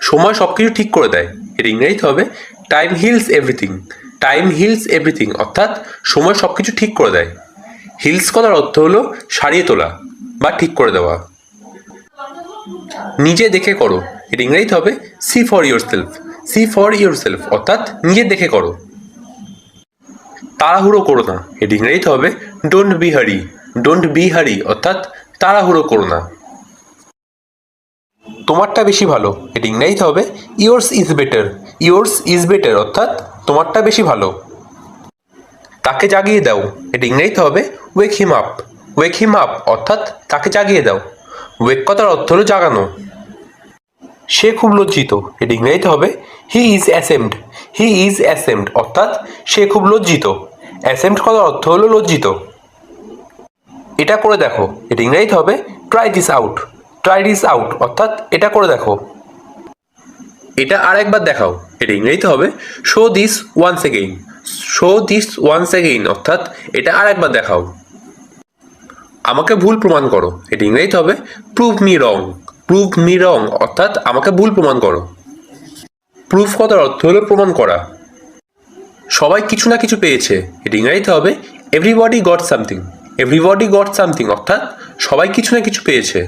সময় সব কিছু ঠিক করে দেয়। এর ইংরেজিতে হবে time hills everything. Time hills everything অর্থাৎ সময় সব কিছু ঠিক করে দেয়। হিলস কথার অর্থ হলো সারিয়ে তোলা বা ঠিক করে দেওয়া। নিজে দেখে করো, এর ইংরেজিতে হবে see for yourself. See for yourself অর্থাৎ নিজে দেখে করো। তাড়াহুড়ো করো না, এর ইংরেজিতে হবে ডোন্ট বি হারি। ডোন্ট বি হারি অর্থাৎ তাড়াহুড়ো করো না। তোমারটা বেশি ভালো, এর ইংরেজিতে হবে yours is better. Yours is better অর্থাৎ তোমারটা বেশি ভালো। তাকে জাগিয়ে দাও, এর ইংরেজিতে হবে ওয়েক হিম আপ। ওয়েক হিম আপ অর্থাৎ তাকে জাগিয়ে দাও। ওয়েক কথার অর্থ হলো জাগানো। সে খুব লজ্জিত, এর ইংরেজিতে হবে he is ashamed. He is ashamed অর্থাৎ সে খুব লজ্জিত। অ্যাসেমড কথার অর্থ হলো লজ্জিত। এটা করে দেখো, এর ইংরেজিতে হবে try this out. Try this out অর্থাৎ এটা করে দেখো। এটা আর একবার দেখাও, এর ইংরেজিতে হবে show this once again. Show this once again অর্থাৎ এটা আর একবার দেখাও। আমাকে ভুল প্রমাণ করো, এর ইংরেজিতে হবে প্রুভ মি রং। প্রুভ মি রং অর্থাৎ আমাকে ভুল প্রমাণ করো। প্রুফ কথার অর্থ হলো প্রমাণ করা। সবাই কিছু না কিছু পেয়েছে, এর ইংরেজিতে হবে everybody goat something. Everybody goat something অর্থাৎ সবাই কিছু না কিছু পেয়েছে।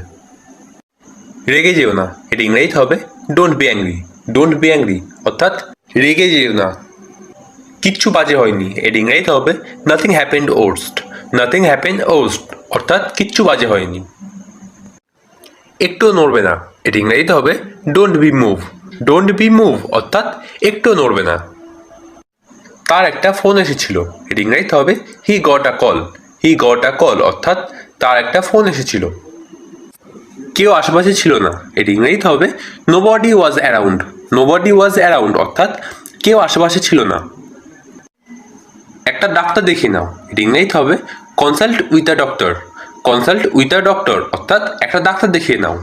রেগে যেও না, এর ইংরেজিতে হবে don't B angry. Don't be angry অর্থাৎ রেগে যেও না। কিচ্ছু বাজে হয়নি, এর ইংরেজিতে হবে nothing happened worst. Nothing happened worst অর্থাৎ কিচ্ছু বাজে হয়নি। একটুও নড়বে না, এর ইংরেজিতে হবে don't B move. Don't be move অর্থাৎ একটুও নড়বে না। তার একটা ফোন এসেছিল, এর ইংরেজিতে হবে he got a call. He got a call অর্থাৎ তার একটা ফোন এসেছিল। কেউ আশেপাশে ছিল না, এর ইংরেজিতে হবে নোবডি ওয়াজ অ্যারাউন্ড। নোবডি ওয়াজ অ্যারাউন্ড অর্থাৎ কেউ আশেপাশে ছিল না। একটা ডাক্তার দেখিয়ে নাও, এর ইংরেজিতে হবে consult with a doctor. Consult with a doctor অর্থাৎ একটা ডাক্তার দেখিয়ে নাও।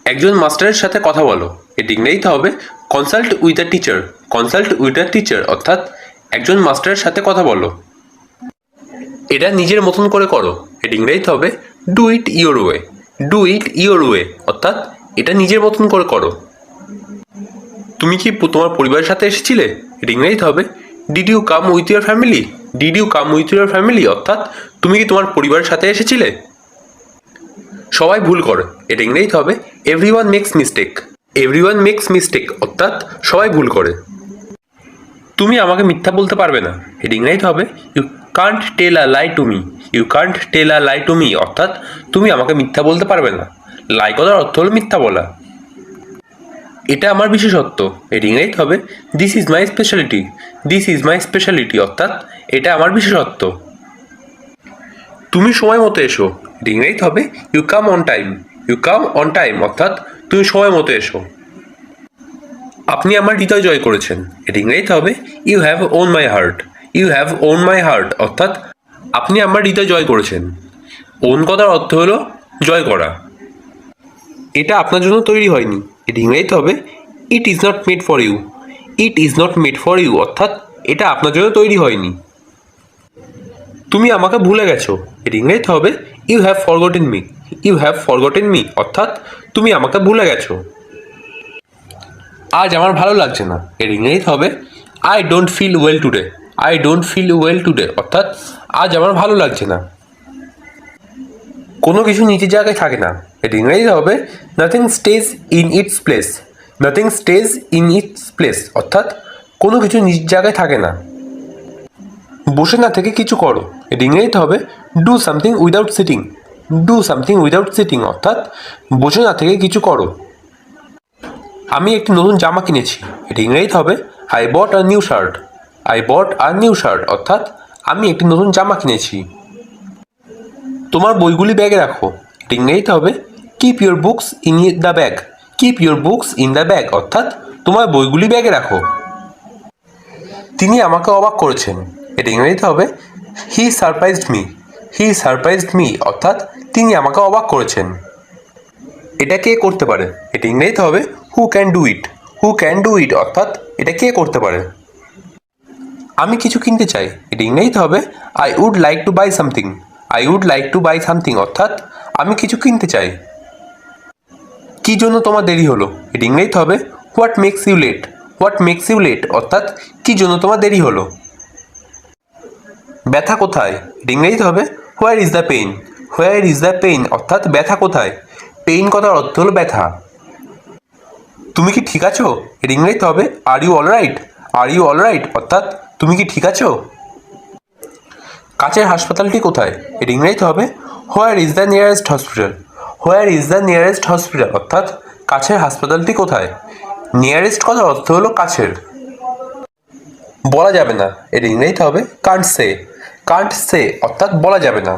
একজন মাস্টারের সাথে কথা বলো, এর ইংরেজিতে হবে consult with a teacher. Consult with a teacher অর্থাৎ একজন মাস্টারের সাথে কথা বলো। এটা নিজের মতন করে করো, এর ইংরেজিতে হবে do it your way. Do it your way অর্থাৎ এটা নিজের মতন করে করো। তুমি কি তোমার পরিবারের সাথে এসেছিলে, এর ইংরেজিতে হবে did you come with your family. Did you come with your family অর্থাৎ তুমি কি তোমার পরিবারের সাথে এসেছিলে। সবাই ভুল করে, এর ইংরেজিতে হবে everyone makes mistake. Everyone makes mistake অর্থাৎ সবাই ভুল করে। তুমি আমাকে মিথ্যা বলতে পারবে না, এর ইংরেজিতে হবে you can't tell a lie to me. You can't tell a lie to me অর্থাৎ তুমি আমাকে মিথ্যা বলতে পারবে না। লাই কথার অর্থ হলো মিথ্যা বলা। এটা আমার বিশেষত্ব, এর ইংরেজিতে হবে this is my speciality. This is my speciality অর্থাৎ এটা আমার বিশেষত্ব। তুমি সময় মতো এসো, এর ইংরেজিতে হবে you come on time. You come on time অর্থাৎ তুমি সময় মতো এসো। আপনি আমার হৃদয় জয় করেছেন, এর ইংরেজিতে হবে you have won my heart. You have won my heart অর্থাৎ আপনি আমার হৃদয় জয় করেছেন। ওন কথার অর্থ হলো জয় করা। এটা আপনার জন্য তৈরি হয়নি, এর ইংরেজিতে হবে it is not made for you. It is not made for you অর্থাৎ এটা আপনার জন্য তৈরি হয়নি। তুমি আমাকে ভুলে গেছো, এর ইংরেজিতে হবে you have forgotten me. You have forgotten me অর্থাৎ তুমি আমাকে ভুলে গেছো। আজ আমার ভালো লাগছে না, এর ইংরেজিতে হবে I don't feel well today. I don't feel well today অর্থাৎ আজ আমার ভালো লাগছে না। কোনো কিছু নিজের জায়গায় থাকে না, এর ইংরেজিতে হবে nothing stage in it's place. Nothing stage in it's place অর্থাৎ কোনো কিছু নিজের জায়গায় থাকে না। বসে না থেকে কিছু করো, এর ইংরেজিতে হবে do something without sitting. Do something without sitting অর্থাৎ বসে না থেকে কিছু করো। আমি একটি নতুন জামা কিনেছি, এর ইংরেজিতে হবে I bought a new shirt. I bought a new shirt অর্থাৎ আমি একটি নতুন জামা কিনেছি। তোমার বইগুলি ব্যাগে রাখো, এর ইংরেজিতে হবে keep your books in the bag. Keep your books in the bag অর্থাৎ তোমার বইগুলি ব্যাগে রাখো। তিনি আমাকে অবাক করেছেন, এর ইংরেজিতে হবে হি সারপ্রাইজড মি। হি সারপ্রাইজড মি অর্থাৎ তিনি আমাকে অবাক করেছেন। এটা কে করতে পারে, এটা ইংরেজিতে হবে who can do it. Who can do it অর্থাৎ এটা কে করতে পারে। আমি কিছু কিনতে চাই, এটা ইংরেজিতে হবে I would like to buy something. I would like to buy something অর্থাৎ আমি কিছু কিনতে চাই। কী জন্য তোমার দেরি হলো এটা ইংরেজিতে হবে what makes you late. What makes you late অর্থাৎ কী জন্য তোমার দেরি হলো। ব্যথা কোথায় এটা ইংরেজিতে হবে হোয়ার is the pain. Where is the pain অর্থাৎ ব্যথা কোথায়। পেইন কথার অর্থ হলো ব্যথা। তুমি কি ঠিক আছো এটা ইংরেজিতে হবে are you all right. Are you all right অর্থাৎ তুমি কি ঠিক আছো। কাছের হাসপাতালটি কোথায় এটা ইংরেজিতে হবে হোয়ার is the nearest hospital. Where is the nearest hospital অর্থাৎ কাছের হাসপাতালটি কোথায়। নিয়ারেস্ট কথার অর্থ হলো কাছের। বলা যাবে না এটা ইংরেজিতে হবে কান্ট সে। কান্ট সে অর্থাৎ বলা যাবে না।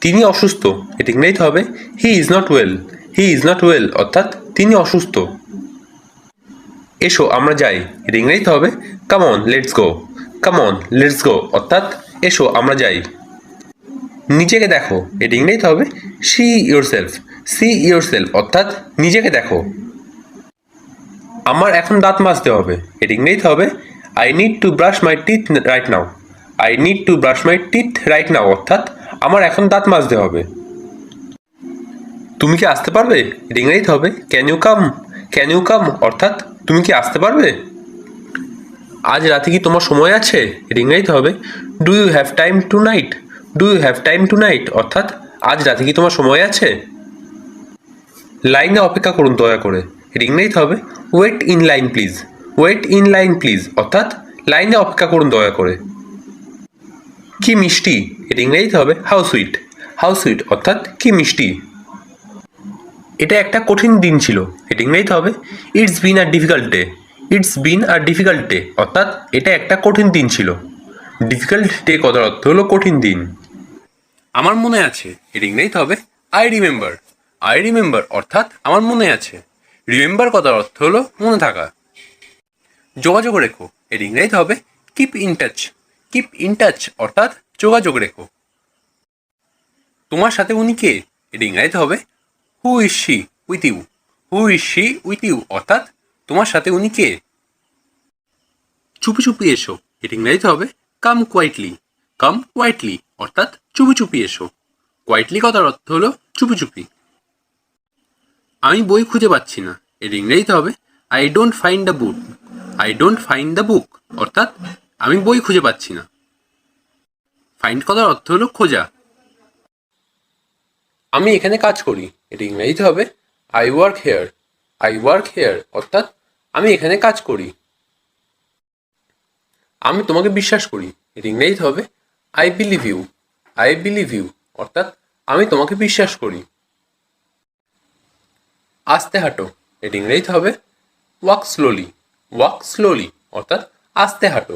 তিনি অসুস্থ এটা ইংরেজিতে হবে he is not well. He is not well অর্থাৎ তিনি অসুস্থ। এসো আমরা যাই এটা ইংরেজিতে হবে come on let's go. Come on let's go অর্থাৎ এসো আমরা যাই। নিজেকে দেখো এটা ইংরেজিতে হবে see yourself. See yourself অর্থাৎ নিজেকে দেখো। আমার এখন দাঁত মাজতে হবে এটা ইংরেজিতে হবে I need to brush my teeth right now. I need to brush my teeth right now অর্থাৎ আমার এখন দাঁত মাজতে হবে। তুমি কি আসতে পারবে এটা ইংরেজিতে হবে can you come. Can you come অর্থাৎ তুমি কি আসতে পারবে। আজ রাতে কি তোমার সময় আছে এটা ইংরেজিতে হবে do you have time tonight. Do you have time tonight অর্থাৎ আজ রাতে কি তোমার সময় আছে। লাইনে অপেক্ষা করুন দয়া করে এটা ইংরেজিতে হবে wait in line please. Wait in line please অর্থাৎ লাইনে অপেক্ষা করুন দয়া করে। কি মিষ্টি এটা ইংরেজিতে হবে হাউ সুইট। হাউ সুইট অর্থাৎ কি মিষ্টি। এটা একটা কঠিন দিন ছিল এটা ইংরেজিতে হবে it's been a difficult day. It's been a difficult day অর্থাৎ এটা একটা কঠিন দিন ছিল। ডিফিকাল্ট ডে কথার অর্থ হলো কঠিন দিন। আমার মনে আছে এটা ইংরেজিতে হবে আই রিমেম্বার। আই রিমেম্বার অর্থাৎ আমার মনে আছে। রিমেম্বার কথার অর্থ হলো মনে থাকা। যোগাযোগ রেখো এর ইংরেজিতে হবে keep in touch. Keep in touch অর্থাৎ যোগাযোগ রেখো। তোমার সাথে উনি কে এর ইংরেজিতে হবে who is she with you. Who is she with you অর্থাৎ তোমার সাথে উনি কে। চুপি চুপি এসো এর ইংরেজিতে হবে কাম কোয়াইটলি। কাম কোয়াইটলি অর্থাৎ চুপি চুপি এসো। কোয়াইটলি কথার অর্থ হলো চুপি চুপি। আমি বই খুঁজে পাচ্ছি না এর ইংরেজিতে হবে I don't find the book. I don't find the book অর্থাৎ আমি বই খুঁজে পাচ্ছি না। ফাইন্ড কথার অর্থ হলো খোঁজা। আমি এখানে কাজ করি এর ইংরেজিতে হবে I work hair. I work hair অর্থাৎ আমি এখানে কাজ করি। আমি তোমাকে বিশ্বাস করি এর ইংরেজিতে হবে I believe you. I believe you অর্থাৎ আমি তোমাকে বিশ্বাস করি। আস্তে হাঁটো এর ইংরেজিতে হবে ওয়াক স্লোলি। ওয়াক স্লোলি অর্থাৎ আস্তে হাঁটো।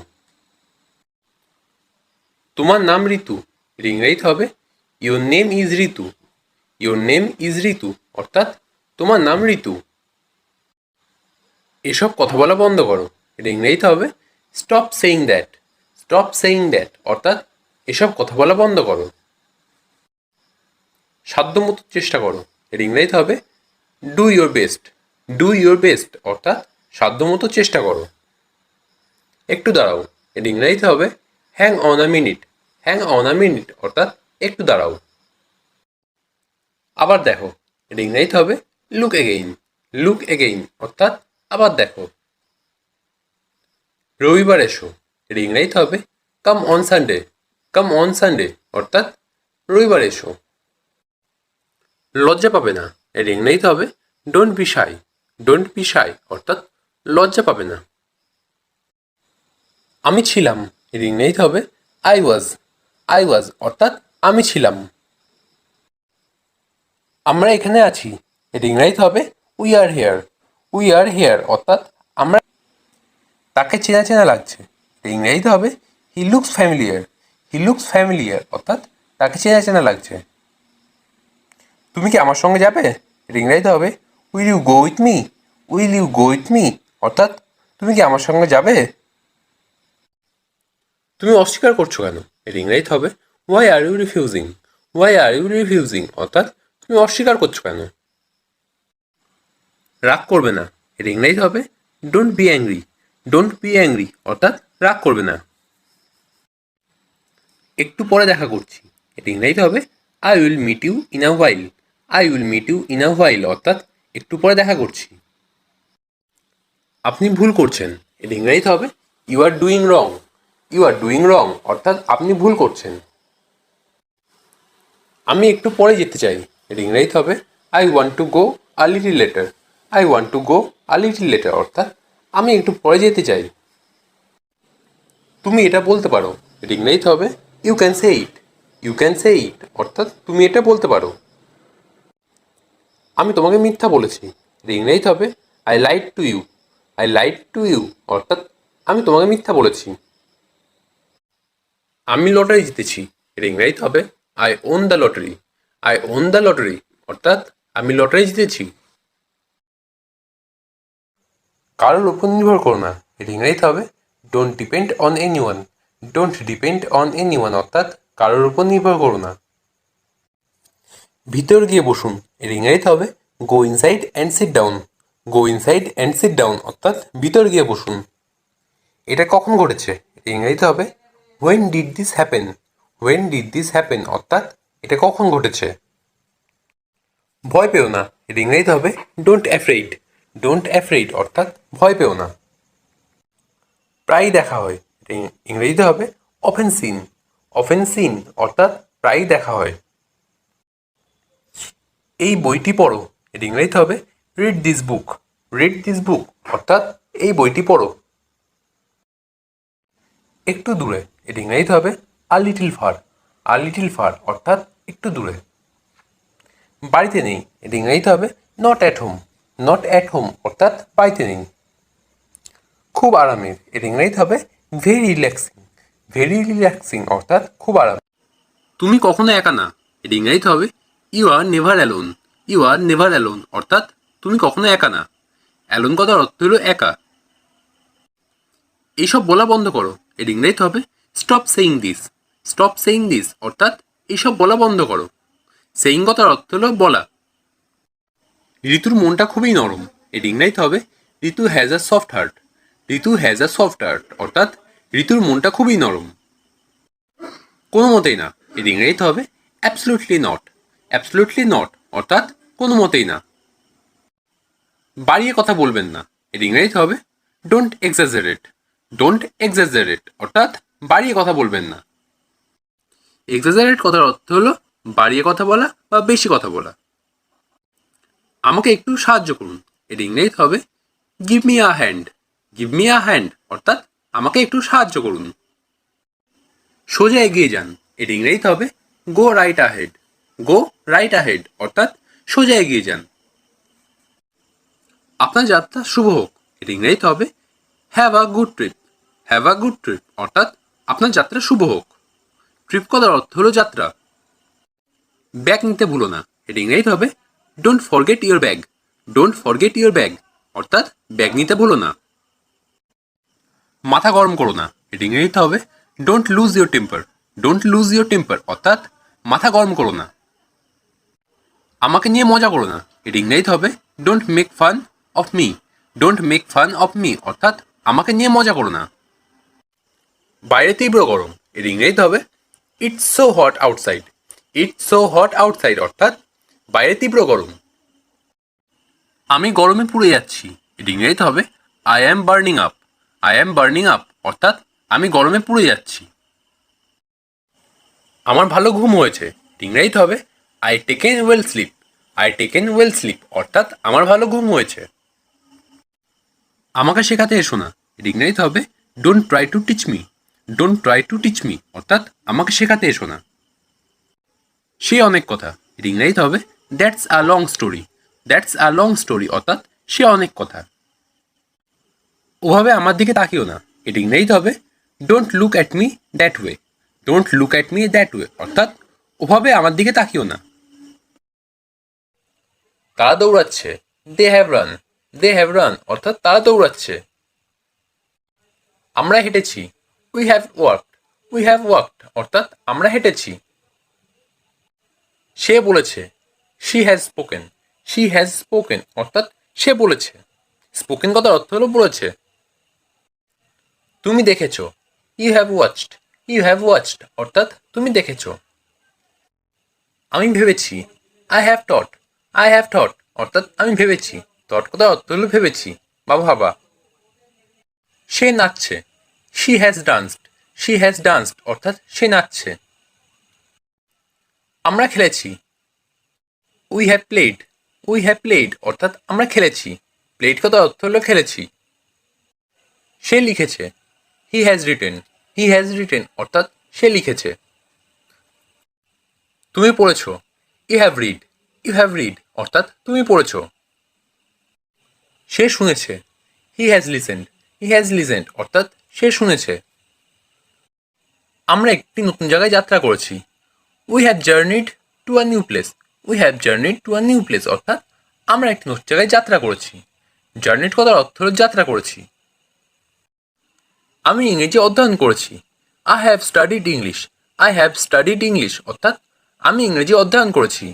তোমার নাম ঋতু এর ইংরেজিতে হবে your name is Ritu. Your name is Ritu অর্থাৎ তোমার নাম ঋতু। এসব কথা বলা বন্ধ করো এর ইংরেজিতে হবে stop saying that. Stop saying that অর্থাৎ এসব কথা বলা বন্ধ করো। সাধ্যমতো চেষ্টা করো এর ইংরেজিতে হবে do your best. Do your best অর্থাৎ সাধ্যমতো চেষ্টা করো। একটু দাঁড়াও এর ইংরেজিতে হবে hang on a minute. Hang on a minute অর্থাৎ একটু দাঁড়াও। আবার দেখো এর ইংরেজিতে হবে লুক এগেইন। লুক এগেইন অর্থাৎ আবার দেখো। রবিবার এসো এর ইংরেজিতে হবে come on Sunday. Come on Sunday অর্থাৎ রবিবার এসো। লজ্জা পাবে না এর ইংরেজিতে হবে don't be shy. Don't be shy অর্থাৎ লজ্জা পাবে না। আমি ছিলাম এর ইংরেজিতে হবে আই ওয়াজ। আই ওয়াজ অর্থাৎ আমি ছিলাম। আমরা এখানে আছি এর ইংরেজিতে হবে we are here. We are here অর্থাৎ আমরা। তাকে চেনা চেনা লাগছে এর ইংরেজিতে হবে he looks familiar. He looks familiar অর্থাৎ তাকে চেনা চেনা লাগছে। তুমি কি আমার সঙ্গে যাবে এর ইংরেজিতে হবে will you go with me. Will you go with me অর্থাৎ তুমি কি আমার সঙ্গে যাবে। তুমি অস্বীকার করছো কেন এর ইংরেজিতে হবে why are you refusing. Why are you refusing অর্থাৎ তুমি অস্বীকার করছো কেন। রাগ করবে না এর ইংরেজিতে হবে don't B angry. Don't be angry অর্থাৎ রাগ করবে না। একটু পরে দেখা করছি এর ইংরেজিতে হবে I will meet you in a while. I will meet you in a while অর্থাৎ একটু পরে দেখা করছি। আপনি ভুল করছেন, এর ইংরেজিতে হবে you are doing wrong. You are doing wrong অর্থাৎ আপনি ভুল করছেন। আমি একটু পরে যেতে চাই, এর ইংরেজিতে হবে I want to go a little letter. I want to go a little letter অর্থাৎ আমি একটু পরে যেতে চাই। তুমি এটা বলতে পারো, এর ইংরেজিতে হবে you can say it. You can say it অর্থাৎ তুমি এটা বলতে পারো। আমি তোমাকে মিথ্যা বলেছি, এর ইংরেজিতে হবে I lied to you. I lied to you অর্থাৎ আমি তোমাকে মিথ্যা বলেছি। আমি লটারি জিতেছি, এর ইংরেজিতে হবে I won the lottery. I won the lottery অর্থাৎ আমি লটারি জিতেছি। কারোর উপর নির্ভর করো না, এর ইংরেজিতে হবে don't depend on any one. Don't depend on any one অর্থাৎ কারোর উপর নির্ভর করো না। ভিতর গিয়ে বসুন, এর ইংরেজিতে হবে গো inside and sit down. Go inside and sit down অর্থাৎ ভিতর গিয়ে বসুন। এটা কখন ঘটেছে, এর ইংরেজিতে হবে when did this happen. When did this happen অর্থাৎ এটা কখন ঘটেছে। ভয় পেও না, এর ইংরেজিতে হবে ডোন্ট অ্যাফ্রেইড। ডোন্ট অ্যাফ্রেইড অর্থাৎ ভয় পেও না। প্রায়ই দেখা হয়, এটা ইংরেজিতে হবে অফেন সিন। অফেন সিন অর্থাৎ প্রায়ই দেখা হয়। এই বইটি পড়ো, এর ইংরেজিতে হবে read this book. Read this book অর্থাৎ এই বইটি পড়ো। একটু দূরে, এর ইংরেজিতে হবে a little far. A little far অর্থাৎ একটু দূরে। বাড়িতে নেই, এর ইংরেজিতে হবে not at home. Not at home অর্থাৎ বাড়িতে নেই। খুব আরামের, এর ইংরেজিতে হবে ভেরি রিল্যাক্সিং। ভেরি রিল্যাক্সিং অর্থাৎ খুব আরাম। তুমি কখনো একা না, এর ইংরেজিতে হবে you are never alone. You are never alone অর্থাৎ তুমি কখনো একা না। অ্যালোন কথার অর্থ হলো একা। এইসব বলা বন্ধ করো, এর ইংরেজিতে হবে stop saying this. Stop saying this অর্থাৎ এইসব বলা বন্ধ করো। সেইং কথার অর্থ হলো বলা। ঋতুর মনটা খুবই নরম, এর ইংরেজিতে হবে Ritu has a soft heart. Ritu has a soft heart অর্থাৎ ঋতুর মনটা খুবই নরম। কোনো মতেই না, এর ইংরেজিতে হবে অ্যাবসলুটলি নট। অ্যাবসলুটলি নট অর্থাৎ কোনো মতেই না। বাড়িয়ে কথা বলবেন না, এর ইংরেজিতে হবে ডোন্ট এক্সাজারেট। ডোন্ট এক্সাজারেট অর্থাৎ বাড়িয়ে কথা বলবেন না। এক্সাজারেট কথার অর্থ হলো বাড়িয়ে কথা বলা বা বেশি কথা বলা। আমাকে একটু সাহায্য করুন, এর ইংরেজিতে হবে give me a hand. Give me a hand অর্থাৎ আমাকে একটু সাহায্য করুন। সোজা এগিয়ে যান, এর ইংরেজিতে হবে গো রাইট আহেড। গো রাইট আহেড অর্থাৎ সোজা এগিয়ে যান। আপনার যাত্রা শুভ হোক, এর ইংরেজিতে হবে have a good trip. Have a good trip অর্থাৎ আপনার যাত্রা শুভ হোক। ট্রিপ কথার অর্থ হলো যাত্রা। ব্যাগ নিতে ভুলো না, এর ইংরেজিতে হবে don't forget your bag. Don't forget your bag অর্থাৎ ব্যাগ নিতে ভুলো না। মাথা গরম করো না, এর ইংরেজিতে হবে don't lose your temper. Don't lose your temper অর্থাৎ মাথা গরম করো না। আমাকে নিয়ে মজা করো না, এর ইংরেজিতে হবে don't make fun of me. Don't make fun of me অর্থাৎ আমাকে নিয়ে মজা করো না। বাইরে তীব্র গরম, এর ইংরেজিতে হবে it's so hot outside. It's so hot outside অর্থাৎ বাইরে তীব্র গরম। আমি গরমে পুড়ে যাচ্ছি, এর ইংরেজিতে হবে I am burning up. I am burning up অর্থাৎ আমি গরমে পুড়ে যাচ্ছি। আমার ভালো ঘুম হয়েছে, ইংরেজিতে হবে I taken well sleep. I taken well sleep অর্থাৎ আমার ভালো ঘুম হয়েছে। আমাকে শেখাতে এসো না, ইংরেজিতে হবে don't try to teach me. Don't try to teach me অর্থাৎ আমাকে শেখাতে এসো না। সে অনেক কথা, ইংরেজিতে হবে that's a long story. That's a long story অর্থাৎ সে অনেক কথা। ওভাবে আমার দিকে তাকিও না, এটি ইংরেজিতে হবে don't look at me that way. Don't look at me that way অর্থাৎ ওভাবে আমার দিকে তাকিও না। তারা দৌড়াচ্ছে, they have run. They have run অর্থাৎ তারা দৌড়াচ্ছে। আমরা হেঁটেছি, we have worked. We have worked অর্থাৎ আমরা হেঁটেছি। সে বলেছে, she has spoken. She has spoken অর্থাৎ সে বলেছে। স্পোকেন কথার অর্থ হলো বলেছে। তুমি দেখেছো, you have watched. You have watched অর্থাৎ তুমি দেখেছো। আমি ভেবেছি, I have thought, I have thought অর্থাৎ আমি ভেবেছি। থট কথার অর্থ হলো ভেবেছি বা ভাবা। সে নাচছে, she has danced, she has danced অর্থাৎ সে নাচছে। আমরা খেলেছি, we have played, we have played অর্থাৎ আমরা খেলেছি। প্লেড কথার অর্থ হলো খেলেছি। সে লিখেছে, he has written, he has written অর্থাৎ সে লিখেছে। তুমি পড়েছো, you have read, you have read অর্থাৎ তুমি পড়েছো। সে শুনেছে, he has listened, he has listened অর্থাৎ সে শুনেছে। আমরা একটি নতুন জায়গায় যাত্রা করেছি, we have journeyed to a new place, we have journeyed to a new place অর্থাৎ আমরা একটি নতুন জায়গায় যাত্রা করেছি। জার্নিড কথার অর্থ হলো যাত্রা করেছি। আমি ইংরেজি অধ্যয়ন করেছি, I have studied English, I have studied English অর্থাৎ আমি ইংরেজি অধ্যয়ন করেছি।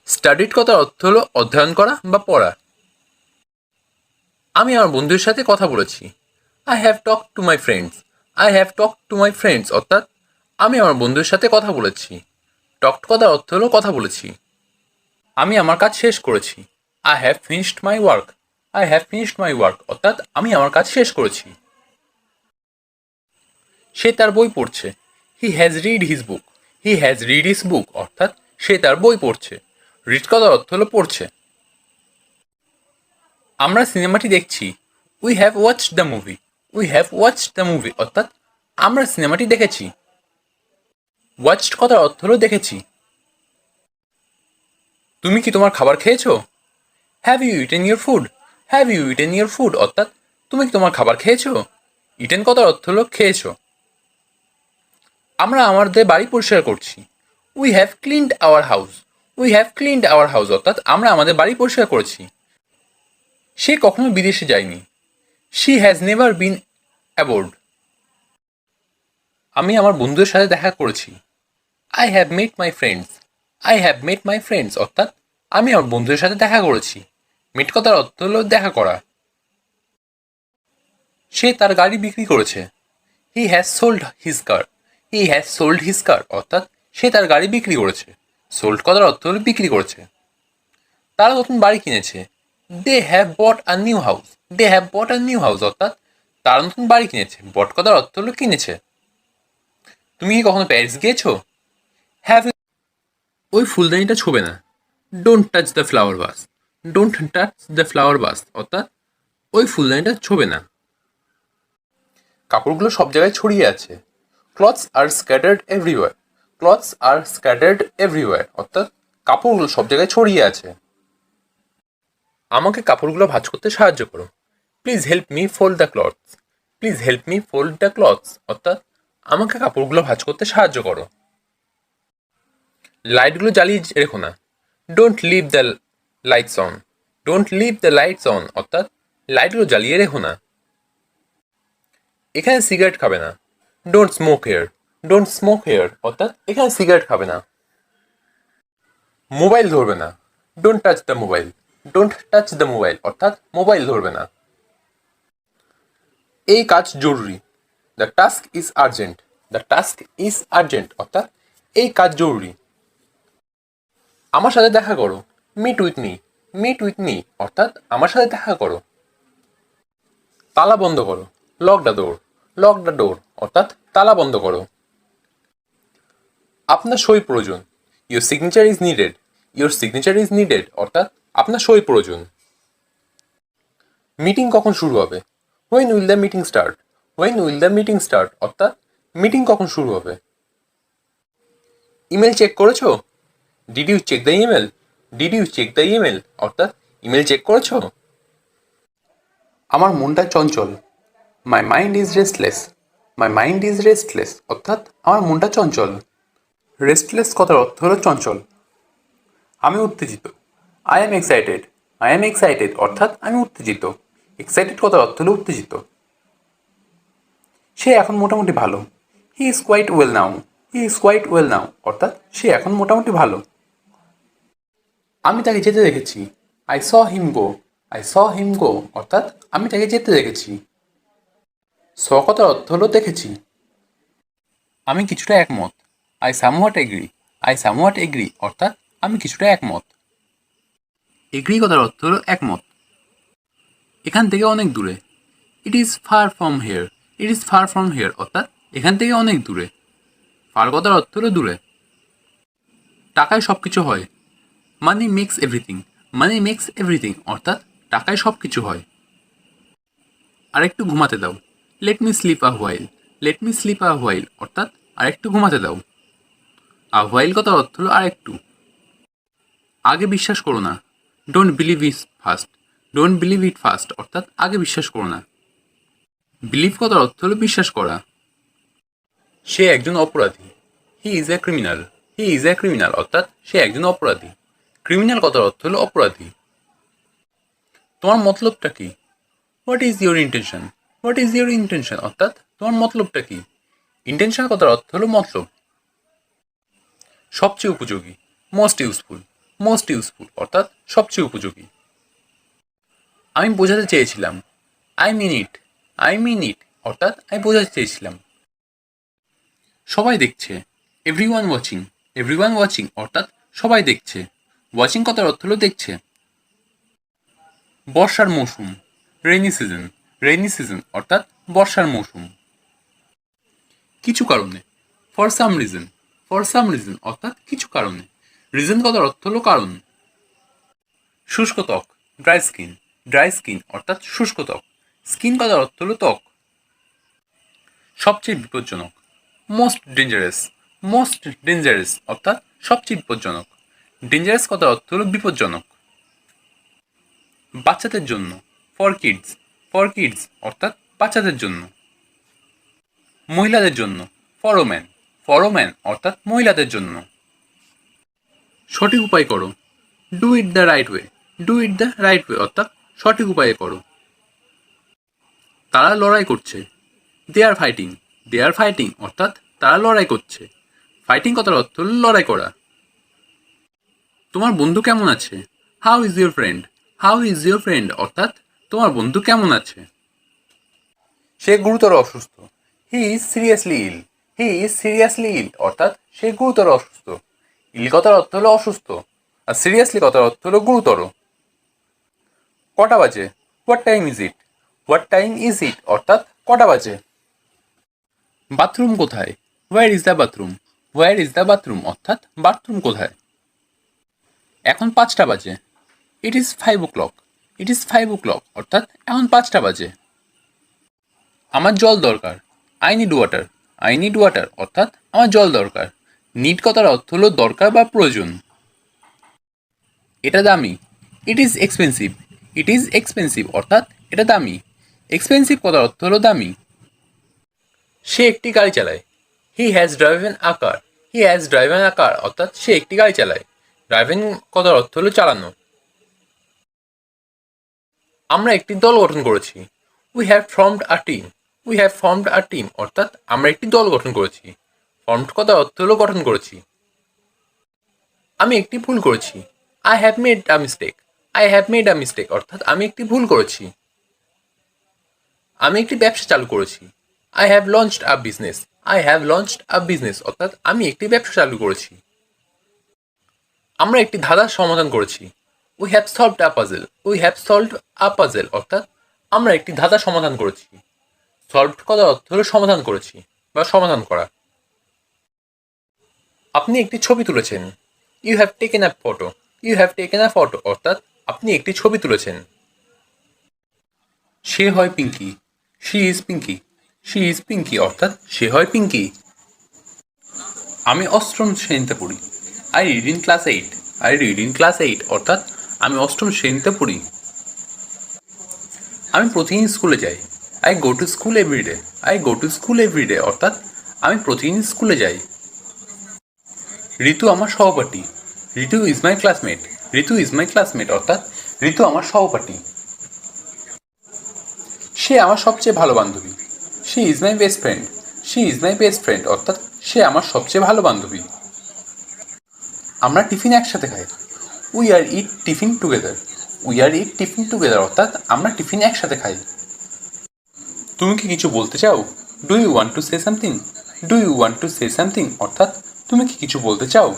স্টাডিড কথার অর্থ হলো অধ্যয়ন করা বা পড়া। আমি আমার বন্ধুদের সাথে কথা বলেছি, I have talk to my friends, I have talk to my friends অর্থাৎ আমি আমার বন্ধুদের সাথে কথা বলেছি। টকড কথার অর্থ হলো কথা বলেছি। আমি আমার কাজ শেষ করেছি, I have finished my work, I have finished my work অর্থাৎ আমি আমার কাজ শেষ করেছি। সে তার বই পড়ছে, he has read his book, he has read his book অর্থাৎ সে তার বই পড়ছে। রিড কথার অর্থ হলো পড়ছে। আমরা সিনেমাটি দেখছি, we have watched the movie, we have watched the movie অর্থাৎ আমরা সিনেমাটি দেখেছি। ওয়াচড কথার অর্থ হলো দেখেছি। তুমি কি তোমার খাবার খেয়েছো? Have you eaten your food, have you eaten your food অর্থাৎ তুমি কি তোমার খাবার খেয়েছো? ইটেন কথার অর্থ হলো খেয়েছো। আমরা আমাদের বাড়ি পরিষ্কার করছি, we have cleaned our house, we have cleaned our house অর্থাৎ আমরা আমাদের বাড়ি পরিষ্কার করেছি। সে কখনো বিদেশে যায়নি, she has never been aboard. আমি আমার বন্ধুদের সাথে দেখা করেছি, I have mate my friends, I have mate my friends অর্থাৎ আমি আমার বন্ধুদের সাথে দেখা করেছি। মিট কথার অর্থ হলো দেখা করা। সে তার গাড়ি বিক্রি করেছে, he has sold his car, he has sold his কার অর্থাৎ সে তার গাড়ি বিক্রি করেছে। সোল্ড কথার অর্থ হলো বিক্রি করেছে। তারা নতুন বাড়ি কিনেছে, they have bought a new house, they have bought a new house অর্থাৎ তারা নতুন বাড়ি কিনেছে। বট কথার অর্থ হলো কিনেছে। তুমি কি কখনো প্যারিস গিয়েছো? হ্যাভ, ওই ফুলদানিটা ছোবে না, don't touch the flower vase, don't touch the flower vase অর্থাৎ ওই ফুলদানিটা ছোবে না। কাপড়গুলো সব জায়গায় ছড়িয়ে আছে, ক্লথস আর স্ক্যাটার্ড এভরিওয়্যার, ক্লথস আর স্ক্যাটার্ড এভরিওয়্যার অর্থাৎ কাপড়গুলো সব জায়গায় ছড়িয়ে আছে। আমাকে কাপড়গুলো ভাঁজ করতে সাহায্য করো, please help me fold the clothes, please help me fold the clothes অর্থাৎ আমাকে কাপড়গুলো ভাঁজ করতে সাহায্য করো। লাইটগুলো জ্বালিয়ে রেখো না, don't leave the lights on, don't leave the lights on অর্থাৎ লাইটগুলো জ্বালিয়ে রেখো না। এখানে সিগারেট খাবে না, don't smoke here, don't smoke here অর্থাৎ এখানে সিগারেট খাবে না। মোবাইল ধরবে না, don't touch the mobile, don't touch the mobile অর্থাৎ মোবাইল ধরবে না। এই কাজ জরুরি, the task is urgent, the task is urgent অর্থাৎ এই কাজ জরুরি। আমার সাথে দেখা করো, meet with me, meet with me অর্থাৎ আমার সাথে দেখা করো। তালা বন্ধ করো, lock the door, lock the door অর্থাৎ তালা বন্ধ করো। আপনার সই প্রয়োজন, your signature is needed, your signature is needed অর্থাৎ আপনার সই প্রয়োজন। মিটিং কখন শুরু হবে, when will the meeting start, when will the meeting start অর্থাৎ মিটিং কখন শুরু হবে। ইমেল চেক করেছো, did you check the email, did you check the email অর্থাৎ ইমেল চেক করেছো। আমার মনটা চঞ্চল, my mind is restless, my mind is restless অর্থাৎ আমার মনটা চঞ্চল। রেস্টলেস কথার অর্থ হলো চঞ্চল। আমি উত্তেজিত, I am excited, I am excited অর্থাৎ আমি উত্তেজিত। এক্সাইটেড কথার অর্থ হলো উত্তেজিত। সে এখন মোটামুটি ভালো, he is quite well now, he is quite well now অর্থাৎ সে এখন মোটামুটি ভালো। আমি তাকে যেতে দেখেছি, I saw him go, I saw হিম গো অর্থাৎ আমি তাকে যেতে দেখেছি। স কথার অর্থ হলো দেখেছি। আমি কিছুটা একমত, I somewhat agree, I somewhat agree অর্থাৎ আমি কিছুটা একমত। এগ্রি কথার অর্থ হলো একমত। এখান থেকে অনেক দূরে। It is far from here. It is far from here অর্থাৎ এখান থেকে অনেক দূরে। ফার কথার অর্থ হলো দূরে। টাকায় সব কিছু হয়। মানি মেক্স এভরিথিং। মানি মেক্স এভরিথিং অর্থাৎ টাকায় সব কিছু হয়। আরেকটু ঘুমাতে দাও। লেট মি স্লিপ আ হোয়াইল। লেট মি স্লিপ আ হোয়াইল অর্থাৎ আরেকটু ঘুমাতে দাও। আ হোয়াইল কথার অর্থ হলো আরেকটু। আগে বিশ্বাস করো না। Don't believe it first. Don't believe it first অর্থাৎ আগে বিশ্বাস করো না। বিলিভ কথার অর্থ হলো বিশ্বাস করা। সে একজন অপরাধী। He is a criminal. He is a criminal অর্থাৎ সে একজন অপরাধী। ক্রিমিনাল কথার অর্থ হলো অপরাধী। তোমার মতলবটা কি? What is your intention? What is your intention অর্থাৎ তোমার মতলবটা কি? ইন্টেনশন কথার অর্থ হলো মতলব। সবচেয়ে উপযোগী। Most useful. মোস্ট ইউজফুল অর্থাৎ সবচেয়ে উপযোগী। আমি বোঝাতে চেয়েছিলাম। I mean it. I mean ইট অর্থাৎ আমি বোঝাতে চেয়েছিলাম। সবাই দেখছে। Everyone watching. এভরিওয়ান ওয়াচিং অর্থাৎ সবাই দেখছে। ওয়াচিং কথার অর্থ হলো দেখছে। বর্ষার মৌসুম। Rainy season. রেইনি সিজন অর্থাৎ বর্ষার মৌসুম। কিছু কারণে। For some reason. For some reason অর্থাৎ কিছু কারণে। রিজন কথার অর্থ হলো কারণ। শুষ্ক ত্বক। Dry skin. ড্রাই স্কিন অর্থাৎ শুষ্ক ত্বক। স্কিন কথার অর্থ হলো ত্বক। সবচেয়ে বিপজ্জনক। Most dangerous. মোস্ট ডেঞ্জারাস অর্থাৎ সবচেয়ে বিপজ্জনক। ডেঞ্জারাস কথার অর্থ হলো বিপজ্জনক। বাচ্চাদের জন্য। For kids. ফর কিডস অর্থাৎ বাচ্চাদের জন্য। মহিলাদের জন্য। For woman. ফর ওম্যান অর্থাৎ মহিলাদের জন্য। সঠিক উপায় করো। Do it the right way. Do it the right way অর্থাৎ সঠিক উপায়ে করো। তারা লড়াই করছে। দে are fighting. They are fighting অর্থাৎ তারা লড়াই করছে। ফাইটিং কথার অর্থ হল লড়াই করা। তোমার বন্ধু কেমন আছে? How is your friend? How is your friend অর্থাৎ তোমার বন্ধু কেমন আছে? সে গুরুতর অসুস্থ। He is seriously ill. He is seriously ill অর্থাৎ সে গুরুতর অসুস্থ। ইল কথার অর্থ হলো অসুস্থ আর সিরিয়াসলি কথার অর্থ হলো গুরুতর। কটা বাজে? What time is it? What time is it অর্থাৎ কটা বাজে? বাথরুম কোথায়? হোয়ার is the bathroom? Where is the bathroom অর্থাৎ বাথরুম কোথায়? এখন 5টা বাজে। It is 5 o'clock। It is 5 o'clock অর্থাৎ এখন 5টা বাজে। আমার জল দরকার। I need water. I need water অর্থাৎ আমার জল দরকার। নিড কথার অর্থ হলো দরকার বা প্রয়োজন। এটা দামি। It is expensive. It is expensive অর্থাৎ এটা দামি। এক্সপেন্সিভ কথার অর্থ হলো দামি। সে একটি গাড়ি চালায়। He has driven a car. He has driven a car অর্থাৎ সে একটি গাড়ি চালায়। ড্রাইভেন কথার অর্থ হলো চালানো। আমরা একটি দল গঠন করেছি। We have formed a team. We have formed a team অর্থাৎ আমরা একটি দল গঠন করেছি। ফর্মড কথার অর্থ হলো গঠন করেছি। আমি একটি ভুল করেছি। I have made a mistake. I have made a mistake অর্থাৎ আমি একটি ভুল করেছি। আমি একটি ব্যবসা চালু করেছি। I have launched a business. I have launched a business অর্থাৎ আমি একটি ব্যবসা চালু করেছি। আমরা একটি ধাঁধার সমাধান করেছি। We have solved a puzzle. We have solved a puzzle অর্থাৎ আমরা একটি ধাঁধা সমাধান করেছি। সলভড কথার অর্থ হলো সমাধান করেছি বা সমাধান করা। আপনি একটি ছবি তুলেছেন। You have taken a photo. You have taken a photo অর্থাৎ আপনি একটি ছবি তুলেছেন। সে হয় Pinky. She is Pinky. She is Pinky অর্থাৎ সে হয় পিঙ্কি। আমি অষ্টম শ্রেণীতে পড়ি। I read in class 8। I read in class 8 অর্থাৎ আমি অষ্টম শ্রেণীতে পড়ি। আমি প্রতিদিন স্কুলে যাই। I go to school everyday. I go to school everyday অর্থাৎ আমি প্রতিদিন স্কুলে যাই। ঋতু আমার সহপাঠী। Ritu is my classmate. Ritu is my classmate অর্থাৎ ঋতু আমার সহপাঠী। সে আমার সবচেয়ে ভালো বান্ধবী। She is my best friend. She is my best friend অর্থাৎ সে আমার সবচেয়ে ভালো বান্ধবী। আমরা টিফিন একসাথে খাই। We are it tiffin together. We are it tiffin together অর্থাৎ আমরা টিফিন একসাথে খাই। তুমি কি কিছু বলতে চাও? Do you want to say something? Do you want to say something অর্থাৎ তুমি কি কিছু বলতে চাও?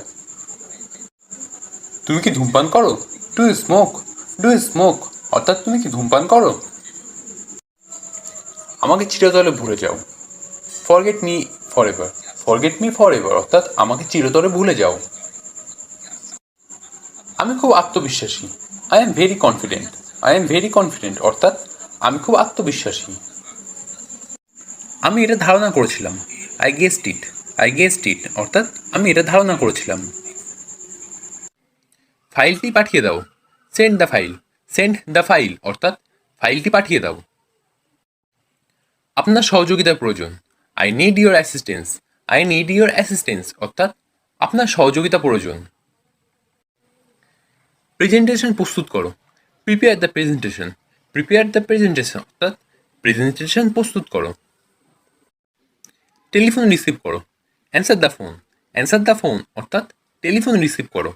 তুমি কি ধূমপান করো? Do you smoke? Do you smoke অর্থাৎ তুমি কি ধূমপান করো? আমাকে চিরতরে ভুলে যাও। Forget me forever. Forget me forever অর্থাৎ আমাকে চিরতরে ভুলে যাও। আমি খুব আত্মবিশ্বাসী। I am very confident. I am very confident অর্থাৎ আমি খুব আত্মবিশ্বাসী। আমি এটা ধারণা করেছিলাম। I guessed it. I guessed it অর্থাৎ আমি এটা ধারণা করেছিলাম। ফাইলটি পাঠিয়ে দাও। Send the file. Send the file অর্থাৎ ফাইলটি পাঠিয়ে দাও। আপনার সহযোগিতার প্রয়োজন। I need your assistance. I need your assistance অর্থাৎ আপনার সহযোগিতা প্রয়োজন। প্রেজেন্টেশন প্রস্তুত করো। Prepare the presentation. Prepare the presentation অর্থাৎ প্রেজেন্টেশন প্রস্তুত করো। টেলিফোন রিসিভ করো। Answer the phone. Answer the phone অর্থাৎ টেলিফোন রিসিভ করো।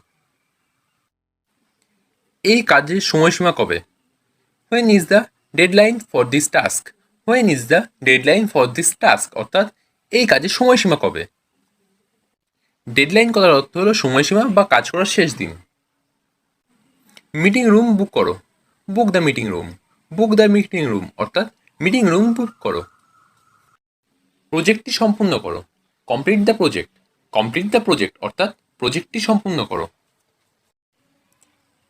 এই কাজের সময়সীমা কবে? When is the deadline for this task? When is the deadline for this task অর্থাৎ এই কাজের সময়সীমা কবে? ডেডলাইন করার অর্থ হলো সময়সীমা বা কাজ করার শেষ দিন। মিটিং রুম বুক করো। Book the meeting room. Book the meeting room অর্থাৎ মিটিং রুম বুক করো। প্রজেক্টটি সম্পূর্ণ করো। Complete the project. Complete the project অর্থাৎ প্রজেক্টটি সম্পূর্ণ করো।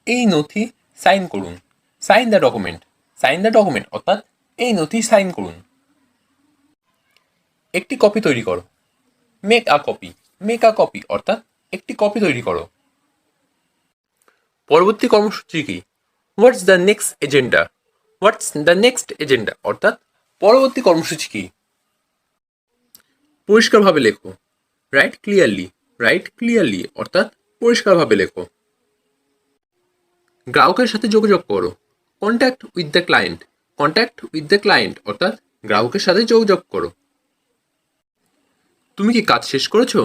এই নথি সাইন করুন। Sign the document. Sign the document অর্থাৎ এই নথি সাইন করুন। একটি কপি তৈরি করো। Make a copy. Make a copy অর্থাৎ একটি কপি তৈরি করো। পরবর্তী কর্মসূচি কি? What's the next agenda? What's the next agenda অর্থাৎ পরবর্তী কর্মসূচি কি? পরিষ্কারভাবে লেখো। Right clearly. রাইট ক্লিয়ারলি অর্থাৎ পরিষ্কারভাবে লেখো। গ্রাহকের সাথে যোগাযোগ করো। Contact with the client. Contact with the client অর্থাৎ গ্রাহকের সাথে যোগাযোগ করো। তুমি কি কাজ শেষ করেছো?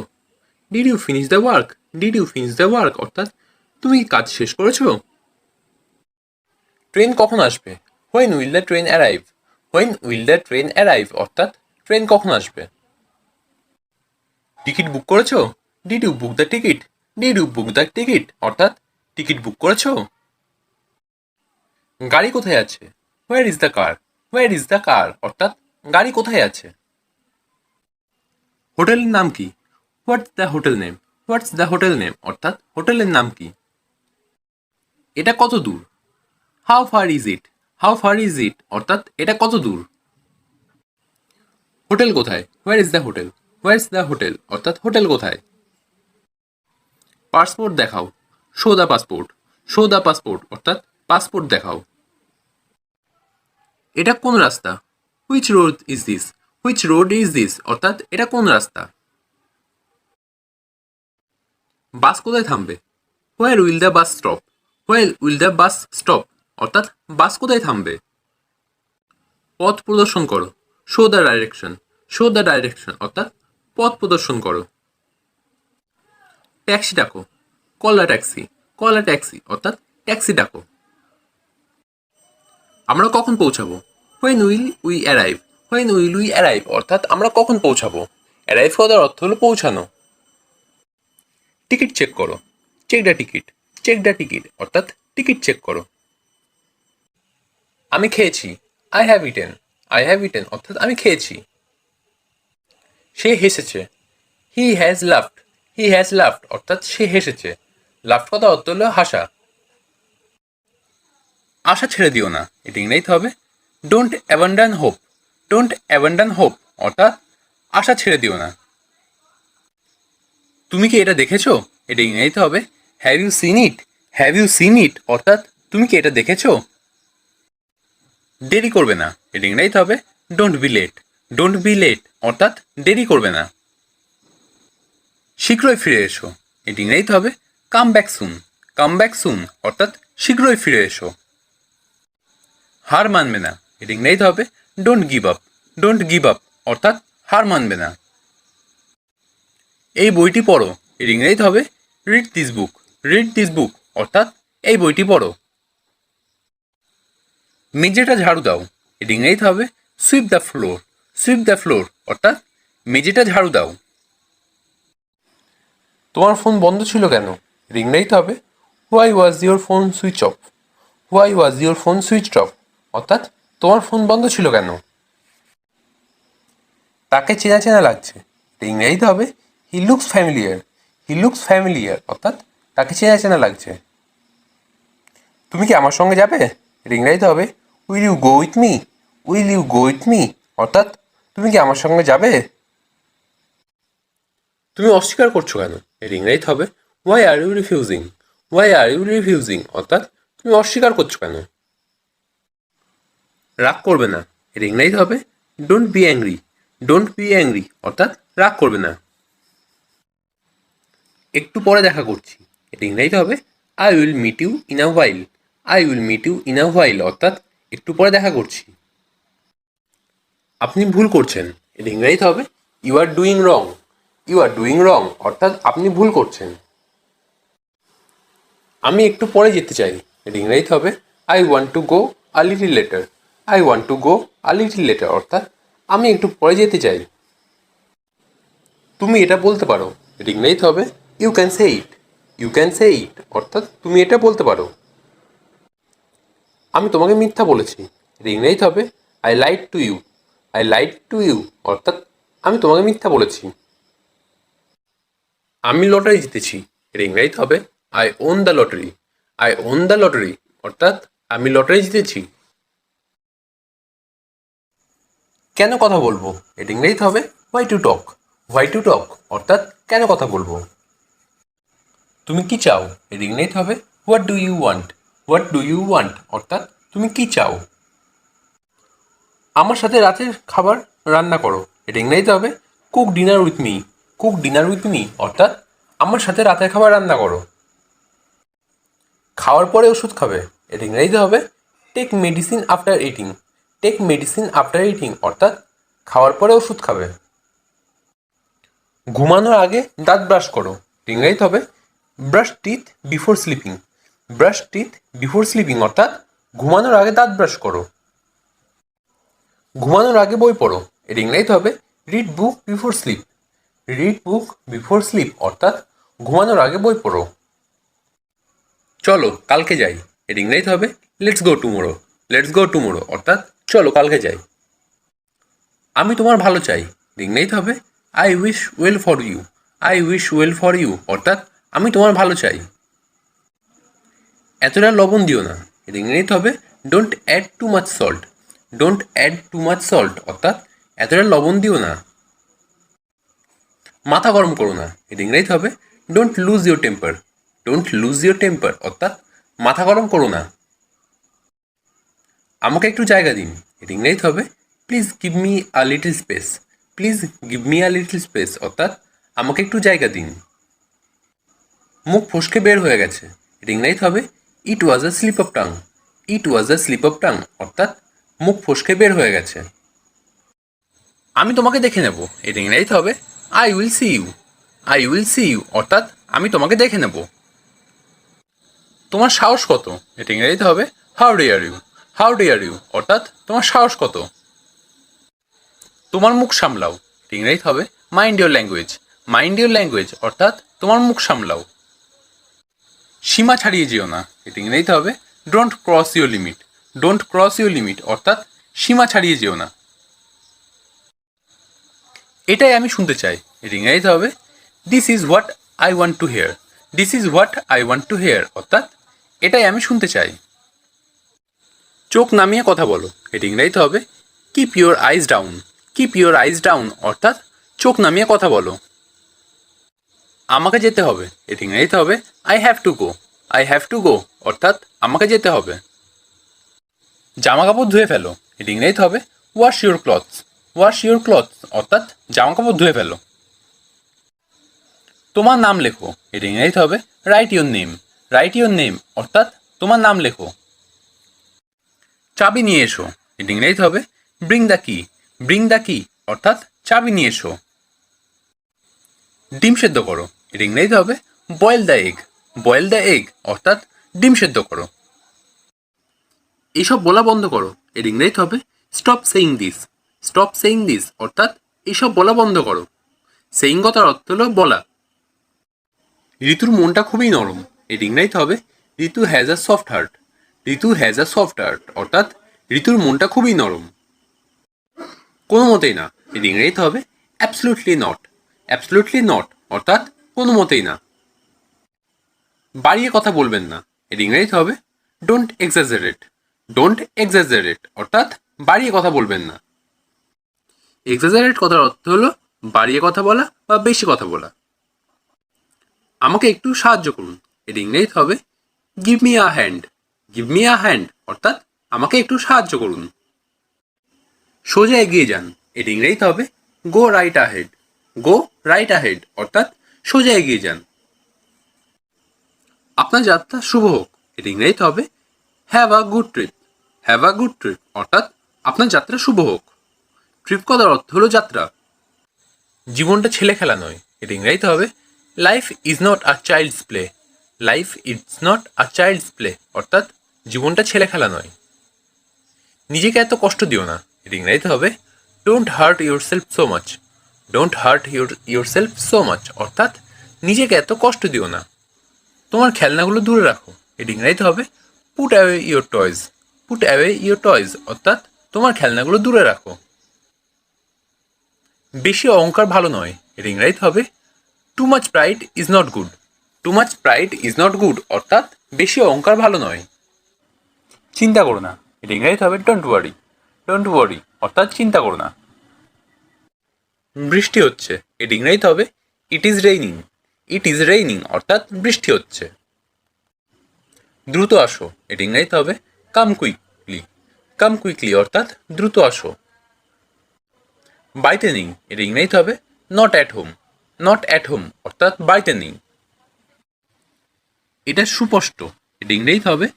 Did you finish the work? Did you finish the work অর্থাৎ তুমি কি কাজ শেষ করেছো? ট্রেন কখন আসবে? When will the train arrive? When will the train arrive অর্থাৎ ট্রেন কখন আসবে? টিকিট বুক করেছো? Did you book the ticket? Did you book the ticket অর্থাৎ টিকিট বুক করেছো? গাড়ি কোথায় আছে? Where is the car? Where is the car অর্থাৎ গাড়ি কোথায় আছে? হোটেলের নাম কি? What's the hotel name? What's the hotel name অর্থাৎ হোটেলের নাম কি? এটা কত দূর? How far is it? How far is it অর্থাৎ এটা কত দূর? হোটেল কোথায়? হোয়ার is the hotel? Where is the hotel অর্থাৎ হোটেল কোথায়? পাসপোর্ট দেখাও। Show the passport. Show the passport অর্থাৎ পাসপোর্ট দেখাও। এটা কোন রাস্তা? Which road is this? Which road is this অর্থাৎ এটা কোন রাস্তা? বাস কোথায় থামবে? Where will the bus stop? Where will the bus stop অর্থাৎ বাস কোথায় থামবে? পথ প্রদর্শন করো। Show the direction. Show the direction অর্থাৎ পথ প্রদর্শন করো। ট্যাক্সি ডাকো। Call a taxi. Call a taxi অর্থাৎ ট্যাক্সি ডাকো। আমরা কখন পৌঁছাবো? When will we arrive? When will we arrive অর্থাৎ আমরা কখন পৌঁছাবো? অ্যারাইভ করার অর্থ হলো পৌঁছানো। টিকিট চেক করো। Check the ticket. Check the ticket অর্থাৎ টিকিট চেক করো। আমি খেয়েছি। I have eaten. I have eaten অর্থাৎ আমি খেয়েছি। সে হেসেছে। He has laughed. He has laughed অর্থাৎ সে হেসেছে। লাফড কথা অর্থ হলো হাসা। আশা ছেড়ে দিও না এটা ইংরেজিতে হবে don't abandon hope. Don't abandon hope অর্থাৎ আশা ছেড়ে দিও না। তুমি কি এটা দেখেছো এটা ইংরেজিতে হবে have you seen it. Have you seen it অর্থাৎ তুমি কি এটা দেখেছো? দেরি করবে না এটা ইংরেজিতে হবে don't be late. Don't be late অর্থাৎ দেরি করবে না। শীঘ্রই ফিরে এসো এটা ইংরেজিতে হবে come back soon. Come back soon অর্থাৎ শীঘ্রই ফিরে এসো। হার মানবে না এটা ইংরেজিতে হবে don't give up. Don't give up অর্থাৎ হার মানবে না। এই বইটি পড়ো এর ইংরেজিতে হবে read this book. Read this book অর্থাৎ এই বইটি পড়ো। মেঝেটা ঝাড়ু দাও এর ইংরেজিতে হবে sweep the floor. Sweep the floor অর্থাৎ মেঝেটা ঝাড়ু দাও। তোমার ফোন বন্ধ ছিল কেন এর ইংরেজিতে হবে why was your phone switch off? Why was your phone switch off? অর্থাৎ তোমার ফোন বন্ধ ছিল কেন? তাকে চেনা চেনা লাগছে, এটা ইংরেজিতে হবে he looks familiar. He looks familiar অর্থাৎ তাকে চেনা চেনা লাগছে। তুমি কি আমার সঙ্গে যাবে? এটা ইংরেজিতে হবে will you go with me? Will you go with me অর্থাৎ তুমি কি আমার সঙ্গে যাবে? তুমি অস্বীকার করছো কেন? এর ইংরেজিতে হবে why are you refusing? Why are you refusing অর্থাৎ তুমি অস্বীকার করছো কেন? রাগ করবে না, এর ইংরেজিতে হবে don't B angry. Don't be angry অর্থাৎ রাগ করবে না। একটু পরে দেখা করছি, এটা ইংরেজিতে হবে I will meet you in a while. I will meet you in a while অর্থাৎ একটু পরে দেখা করছি। আপনি ভুল করছেন, এটা ইংরেজিতে হবে you are doing wrong. You are doing wrong অর্থাৎ আপনি ভুল করছেন। আমি একটু পরে যেতে চাই, এটা ইংরেজিতে হবে I want to go a little letter. I want to go a little letter অর্থাৎ আমি একটু পরে যেতে চাই। তুমি এটা বলতে পারো, এটা ইংরেজিতে হবে you can say it. You can say it অর্থাৎ তুমি এটা বলতে পারো। আমি তোমাকে মিথ্যা বলেছি, এটা ইংরেজিতে হবে I lied to you. I lied to you অর্থাৎ আমি তোমাকে মিথ্যা বলেছি। আমি লটারি জিতেছি, এটা ইংরেজিতে হবে I won the lottery. I won the lottery অর্থাৎ আমি লটারি জিতেছি। কেন কথা বলবো, এটা ইংরেজিতে হবে why to talk. Why to talk অর্থাৎ কেন কথা বলবো। তুমি কি চাও, এর ইংরেজিতে হবে what do you want. What do you want অর্থাৎ তুমি কি চাও। আমার সাথে রাতের খাবার রান্না করো, এটা ইংরেজিতে হবে cook dinner with me. Cook dinner with me অর্থাৎ আমার সাথে রাতের খাবার রান্না করো। খাওয়ার পরে ওষুধ খাবে, এটা ইংরেজিতে হবে take medicine after eating. Take medicine after eating অর্থাৎ খাওয়ার পরে ওষুধ খাবে। ঘুমানোর আগে দাঁত ব্রাশ করো, ইংরেজিতে হবে brush teeth before sleeping. Brush teeth before sleeping অর্থাৎ ঘুমানোর আগে দাঁত ব্রাশ করো। ঘুমানোর আগে বই পড়ো, এর ইংরেজিতে হবে read book before sleep. Read book before sleep অর্থাৎ ঘুমানোর আগে বই পড়ো। চলো কালকে যাই, এর ইংরেজিতে হবে let's go tomorrow. Let's go tomorrow অর্থাৎ চলো কালকে যাই। আমি তোমার ভালো চাই, এর ইংরেজিতে হবে I wish well for you. I wish well for you অর্থাৎ আমি তোমার ভালো চাই। এতটা লবণ দিও না, এর ইংরেজিতে হবে don't add too much salt. Don't add too much salt অর্থাৎ এতটা লবণ দিও না। মাথা গরম করো না, এর ইংরেজিতে হবে don't lose your temper. Don't lose your temper অর্থাৎ মাথা গরম করো না। আমাকে একটু জায়গা দিন, এর ইংরেজিতে হবে please give me a little space. Please give me a little space অর্থাৎ আমাকে একটু জায়গা দিন। মুখ ফসকে বের হয়ে গেছে, এর ইংরেজিতে হবে it was a slip of tongue. It was a slip of tongue অর্থাৎ মুখ ফসকে বের হয়ে গেছে। আমি তোমাকে দেখে নেব, এর ইংরেজিতে হবে I will see you. I will see you অর্থাৎ আমি তোমাকে দেখে নেব। তোমার সাহস কত, এটা ইংরেজিতে হবে how dare you. How dare you অর্থাৎ তোমার সাহস কত। তোমার মুখ সামলাও, এটা ইংরেজিতে হবে mind your language. Mind your language অর্থাৎ তোমার মুখ সামলাও। সীমা ছাড়িয়ে যেও না, এটা ইংরেজিতে হবে don't cross your limit. Don't cross your limit অর্থাৎ সীমা ছাড়িয়ে যেও না। এটাই আমি শুনতে চাই, এর ইংরেজিতে হবে this is what I want to hear. This is what I want to hear অর্থাৎ এটাই আমি শুনতে চাই। চোখ নামিয়ে কথা বলো, এর ইংরেজিতে হবে keep your eyes down. Keep your eyes down অর্থাৎ চোখ নামিয়ে কথা বলো। আমাকে যেতে হবে, এর ইংরেজিতে হবে I have to go. I have to go অর্থাৎ আমাকে যেতে হবে। জামা কাপড় ধুয়ে ফেলো, এর ইংরেজিতে হবে wash your clothes. Wash your clothes অর্থাৎ জামা কাপড় ধুয়ে ফেলো। তোমার নাম লেখো, এর ইংরেজিতে হবে right your name. Right your name অর্থাৎ তোমার নাম লেখো। চাবি নিয়ে এসো, এর ইংরেজিতে হবে ব্রিং দ্য কি। ব্রিং দ্য কি অর্থাৎ চাবি নিয়ে এসো। ডিম সেদ্ধ করো, এর ইংরেজিতে হবে boil the egg. Boil the egg অর্থাৎ ডিম সেদ্ধ করো। এইসব বলা বন্ধ করো, এর ইংরেজিতে হবে stop saying this. Stop saying this অর্থাৎ এইসব বলা বন্ধ করো। সেইং কথার অর্থ হলো বলা। ঋতুর মনটা খুবই নরম, এর ইংরেজিতে হবে Ritu has a soft heart. Ritu has a soft heart অর্থাৎ ঋতুর মনটা খুবই নরম। কোনো মতেই না, এর ইংরেজিতে হবে অ্যাবসলুটলি নট। অ্যাবসলুটলি নট অর্থাৎ কোনো মতেই না। বাড়িয়ে কথা বলবেন না, এর ইংরেজিতে হবে ডোন্ট এক্সাজারেট। ডোন্ট এক্সাজারেট অর্থাৎ বাড়িয়ে কথা বলবেন না। এক্সাজারেট কথার অর্থ হলো বাড়িয়ে কথা বলা বা বেশি কথা বলা। আমাকে একটু সাহায্য করুন, এর ইংরেজিতে হবে give me a hand. Give me a hand অর্থাৎ আমাকে একটু সাহায্য করুন। সোজা এগিয়ে যান, এর ইংরেজিতে হবে গো রাইট আহেড। গো রাইট আহেড অর্থাৎ সোজা এগিয়ে যান। আপনার যাত্রা শুভ হোক, এর ইংরেজিতে হবে have a good trip. Have a good trip অর্থাৎ আপনার যাত্রা শুভ হোক। ট্রিপ কথার অর্থ হলো যাত্রা। জীবনটা ছেলে খেলা নয়, এর ইংরেজিতে হবে life is not a child's play. Life is not a child's play অর্থাৎ জীবনটা ছেলে খেলা নয়। নিজেকে এত কষ্ট দিও না, এর ইংরেজিতে হবে don't heart your self so much. Don't heart your self so much অর্থাৎ নিজেকে এত কষ্ট দিও না। তোমার খেলনাগুলো দূরে রাখো, এর ইংরেজিতে হবে put away your toys. Put away your toys অর্থাৎ তোমার খেলনাগুলো দূরে রাখো। বেশি অহংকার ভালো নয়, এর ইংরেজিতে হবে too much pride is not good. Too much pride is not good অর্থাৎ বেশি অহংকার ভালো নয়। চিন্তা করো না, এর ইংরেজিতে হবে ডোন্ট ওয়ারি। ডোন্ট ওয়ারি অর্থাৎ চিন্তা করো না। বৃষ্টি হচ্ছে, এর ইংরেজিতে হবে it is raining. It is raining অর্থাৎ বৃষ্টি হচ্ছে। দ্রুত আসো, এর ইংরেজিতে হবে কাম কুইকলি। কাম কুইকলি অর্থাৎ দ্রুত আসো। বাড়িতে নেই, এর ইংরেজিতে হবে not at home. Not at home অর্থাৎ বাড়িতে নেই। এটা সুস্পষ্ট, এর ইংরেজিতে হবে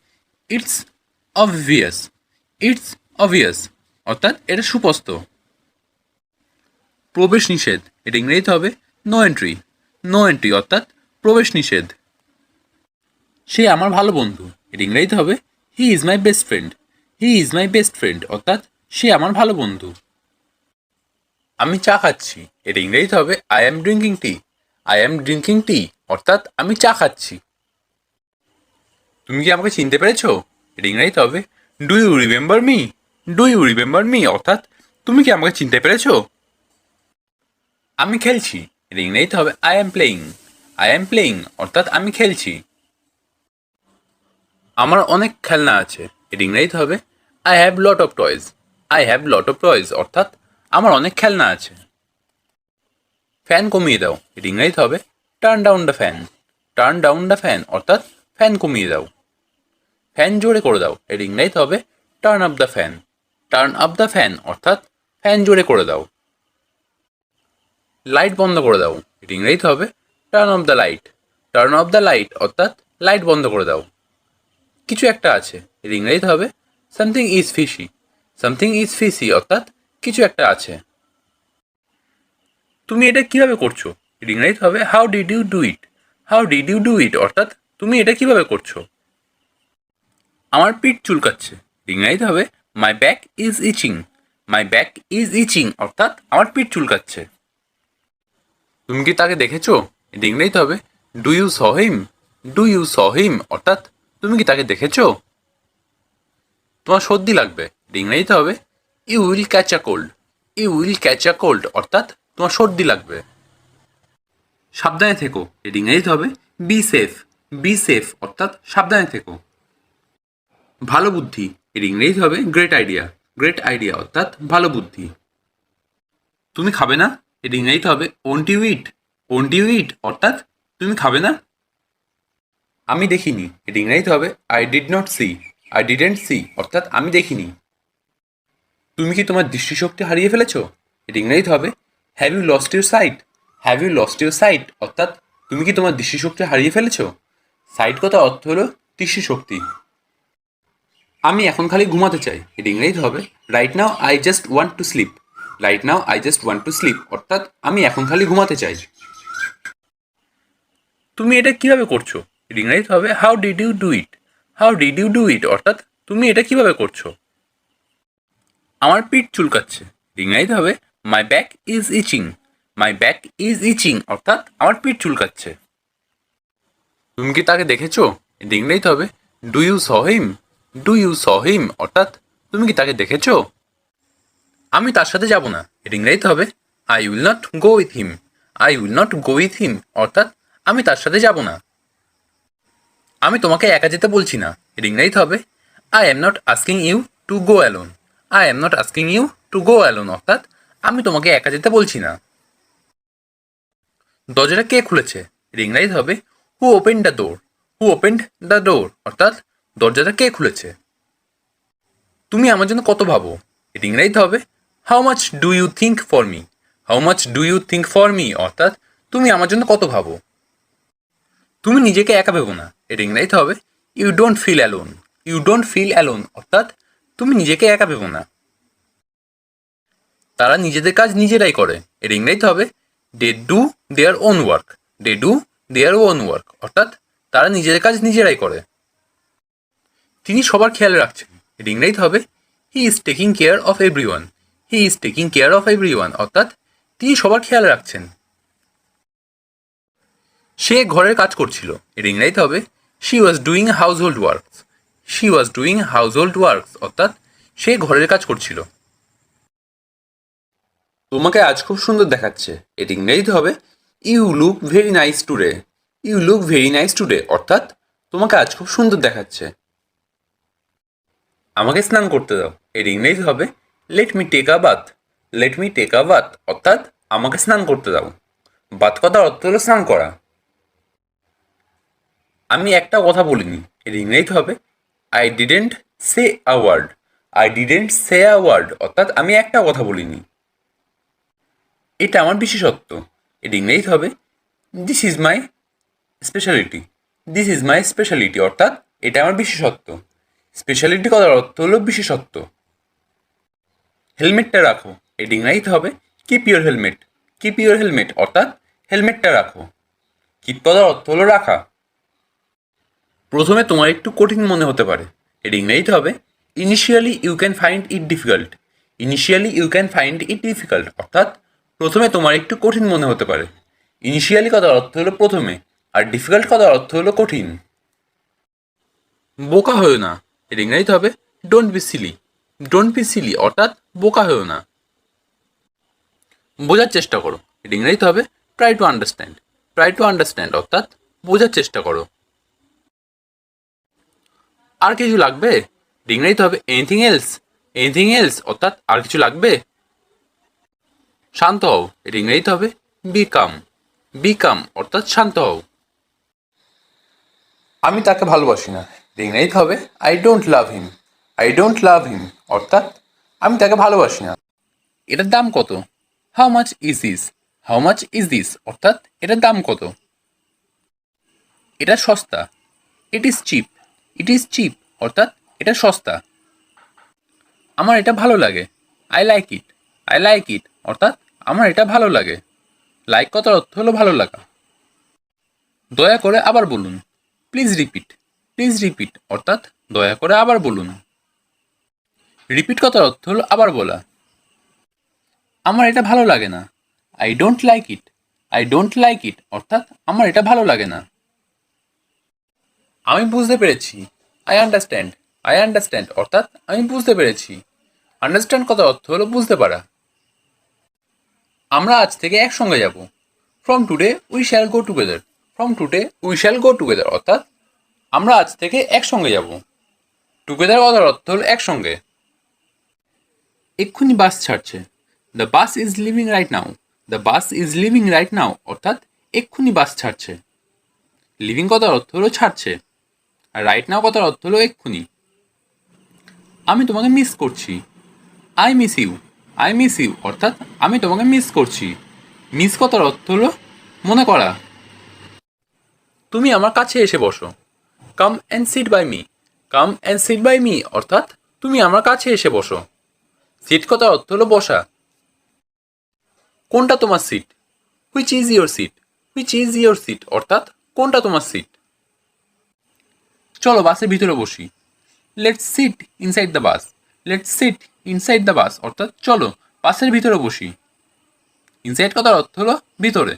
ইটস অবভিয়াস। ইটস অবভিয়াস অর্থাৎ এটা সুস্পষ্ট। প্রবেশ নিষেধ, এর ইংরেজিতে হবে নো এন্ট্রি। নো এন্ট্রি অর্থাৎ প্রবেশ নিষেধ। সে আমার ভালো বন্ধু, এর ইংরেজিতে হবে he is my best friend. He is my best friend অর্থাৎ সে আমার ভালো বন্ধু। আমি চা খাচ্ছি, এর ইংরেজিতে হবে I am drinking T. I am drinking টি অর্থাৎ আমি চা খাচ্ছি। তুমি কি আমাকে চিনতে পেরেছো, এর ইংরেজিতে হবে do you remember me. Do you remember me অর্থাৎ তুমি কি আমাকে চিনতে পেরেছো। আমি খেলছি, এর ইংরেজিতে হবে I am playing. I am playing অর্থাৎ আমি খেলছি। আমার অনেক খেলনা আছে, এর ইংরেজিতে হবে I have lot of toys. I have lot of toys অর্থাৎ আমার অনেক খেলনা আছে। ফ্যান কমিয়ে দাও, এর ইংরেজিতে হবে turn down the fan. Turn down the fan অর্থাৎ ফ্যান কমিয়ে দাও। ফ্যান জোরে করে দাও, এর ইংরেজিতে হবে turn up the fan. Turn up the fan অর্থাৎ ফ্যান জোরে করে দাও। লাইট বন্ধ করে দাও, এর ইংরেজিতে হবে turn off the light. Turn off the light অর্থাৎ লাইট বন্ধ করে দাও। কিছু একটা আছে, এর ইংরেজিতে হবে something is fishy. Something is fishy অর্থাৎ কিছু একটা আছে। তুমি এটা কিভাবে করছো, এর ইংরেজিতে হবে how did you do it. How did you do it অর্থাৎ তুমি এটা কিভাবে করছো। আমার পিঠ চুলকাচ্ছে, ইংরেজিতে হবে my back is itching. My back is itching অর্থাৎ আমার পিঠ চুলকাচ্ছে। তুমি কি তাকে দেখেছো, এটা ইংরেজিতে হবে do you saw him. Do you saw him অর্থাৎ তুমি কি তাকে দেখেছো। তোমার সর্দি লাগবে, এটা ইংরেজিতে হবে you will catch a cold. You will catch a cold অর্থাৎ তোমার সর্দি লাগবে। সাবধানে থেকো, এর ইংরেজিতে হবে বি সেফ। বি সেফ অর্থাৎ সাবধানে থেকো। ভালো বুদ্ধি, এর ইংরেজি হবে গ্রেট আইডিয়া। গ্রেট আইডিয়া অর্থাৎ ভালো বুদ্ধি। তুমি খাবে না, এর ইংরেজিতে হবে won't you eat. Won't you eat অর্থাৎ তুমি খাবে না। আমি দেখিনি, এর ইংরেজিতে হবে I did not see. I didn't see অর্থাৎ আমি দেখিনি। তুমি কি তোমার দৃষ্টিশক্তি হারিয়ে ফেলেছো, এর ইংরেজিতে হবে have you lost your sight. Have you lost your sight অর্থাৎ তুমি কি তোমার দৃষ্টিশক্তি হারিয়ে ফেলেছো। সাইট কথা অর্থ হলো দৃষ্টিশক্তি। আমি এখন খালি ঘুমাতে চাই, এর ইংরেজি হবে right now I just want to sleep. Right now I just want to sleep অর্থাৎ আমি এখন খালি ঘুমাতে চাই। তুমি এটা কিভাবে করছো, এর ইংরেজি হবে how did you do it. How did you do it অর্থাৎ তুমি এটা কিভাবে করছো। আমার পিঠ চুলকাচ্ছে, ইংরেজি হবে my back is itching. My back is itching অর্থাৎ আমার পিঠ চুলকাচ্ছে। তুমি কি তাকে দেখেছো, এটা ইংরেজিতে হবে do you saw him. Do you saw him অর্থাৎ তুমি কি তাকে দেখেছো? আমি তার সাথে যাব না, এটা ইংরেজিতে হবে I will not go with him. I will not go with him অর্থাৎ আমি তার সাথে যাব না। আমি তোমাকে একা যেতে বলছি না, এটা ইংরেজিতে হবে I am not asking you to go alone. I am not asking you to go alone অর্থাৎ আমি তোমাকে একা যেতে বলছি না। দরজাটা কে খুলেছে, এটা ইংরেজিতে হবে হু open the door. Who opened the door অর্থাৎ দরজাটা কে খুলেছে। তুমি আমার জন্য কত ভাবো, এটা ইংরেজিতে হবে how much do you think for me. How much do you think for me অর্থাৎ তুমি আমার জন্য কত ভাবো। তুমি নিজেকে একা ভেবো না, এটা ইংরেজিতে হবে you don't feel alone. You don't feel alone অর্থাৎ তুমি নিজেকে একা ভেবো না। তারা নিজেদের কাজ নিজেরাই করে, এটা ইংরেজিতে হবে they do their own work. They do their own work অর্থাৎ তারা নিজেদের কাজ নিজেরাই করে। তিনি সবার খেয়াল রাখছেন, এটা ইংরেজিতে হবে he is taking care of everyone. He is taking care of everyone অর্থাৎ তিনি সবার খেয়াল রাখছেন। সে ঘরের কাজ করছিল, এটা ইংরেজিতে হবে she was doing house hold works. She was doing house hold works অর্থাৎ সে ঘরের কাজ করছিল। তোমাকে আজ খুব সুন্দর দেখাচ্ছে, এটা ইংরেজিতে হবে you look very nice today. You look very nice today অর্থাৎ তোমাকে আজ খুব সুন্দর দেখাচ্ছে। আমাকে স্নান করতে দাও, এর ইংরেজি হবে let me take a bath. Let me take a bath অর্থাৎ আমাকে স্নান করতে দাও। বাথ কথার অর্থ হলো স্নান করা। আমি একটা কথা বলিনি, এর ইংরেজি হবে I didn't say a word. I didn't say a word অর্থাৎ আমি একটা কথা বলিনি। এটা আমার বিশেষত্ব, এর ইংরেজি হবে this is my speciality. This is my speciality অর্থাৎ এটা আমার বিশেষত্ব। স্পেশালিটি কথার অর্থ হলো বিশেষত্ব। হেলমেটটা রাখো, এর ইংরেজিতে হবে keep your helmet. Keep your helmet অর্থাৎ হেলমেটটা রাখো। কিপ কথার অর্থ হলো রাখা। প্রথমে তোমার একটু কঠিন মনে হতে পারে, এর ইংরেজিতে হবে initially you can find it difficult. Initially you can find it difficult অর্থাৎ প্রথমে তোমার একটু কঠিন মনে হতে পারে। ইনিশিয়ালি কথার অর্থ হলো প্রথমে, আর ডিফিকাল্ট কথার অর্থ হলো কঠিন। বোকা হয়েও না, এর ইংরেজিতে হবে don't be silly. Don't be silly অর্থাৎ বোকা হয়েও না। বোঝার চেষ্টা করো, এর ইংরেজিতে হবে try to understand. Try to understand অর্থাৎ বোঝার চেষ্টা করো। আর কিছু লাগবে, ইংরেজিতে হবে এনিথিং এলস। এনিথিং এলস অর্থাৎ আর কিছু লাগবে। শান্ত হও, এর ইংরেজিতে হবে বি কাম। বি কাম অর্থাৎ শান্ত হও। আমি তাকে ভালোবাসি না, ইংরেজিতে হবে I don't love him. I don't love him অর্থাৎ আমি তাকে ভালোবাসি না। এটার দাম কত, how much is this. How much is this অর্থাৎ এটার দাম কত। এটা সস্তা, it is cheap. It is cheap অর্থাৎ এটা সস্তা। আমার এটা ভালো লাগে, I like it. I like it অর্থাৎ আমার এটা ভালো লাগে। লাইক কথার অর্থ হলো ভালো লাগা। দয়া করে আবার বলুন, প্লিজ রিপিট। প্লিজ রিপিট অর্থাৎ দয়া করে আবার বলুন। রিপিট কথার অর্থ হলো আবার বলা। আমার এটা ভালো লাগে না, I don't like it. I don't like it অর্থাৎ আমার এটা ভালো লাগে না। আমি বুঝতে পেরেছি, আই আন্ডারস্ট্যান্ড। আই আন্ডারস্ট্যান্ড অর্থাৎ আমি বুঝতে পেরেছি। আন্ডারস্ট্যান্ড কথার অর্থ হলো বুঝতে পারা। আমরা আজ থেকে একসঙ্গে যাব, from today we shall go together. From today we shall go together অর্থাৎ আমরা আজ থেকে একসঙ্গে যাব। টুগেদার কথার অর্থ হলো একসঙ্গে। এক্ষুনি বাস ছাড়ছে, the bus is living right now. The bus is living right now অর্থাৎ এক্ষুনি বাস ছাড়ছে। লিভিং কথার অর্থ হলো ছাড়ছে, আর রাইট নাও কথার অর্থ হলো এক্ষুনি। আমি তোমাকে মিস করছি, I miss you. I miss you অর্থাৎ আমি তোমাকে মিস করছি। মিস কথার অর্থ হলো মনে করা। তুমি আমার কাছে এসে বসো, come and sit by me. Come and sit by me অর্থাৎ তুমি আমার কাছে এসে বসো। সিট কথার অর্থ হলো বসা। কোনটা তোমার seat, which is your seat. Which is your seat অর্থাৎ কোনটা তোমার সিট। চলো বাসের ভিতরে বসি, let's sit inside the bus. Let's sit inside the bus অর্থাৎ চলো বাসের ভিতরে বসি। ইনসাইড কথার অর্থ হলো ভিতরে।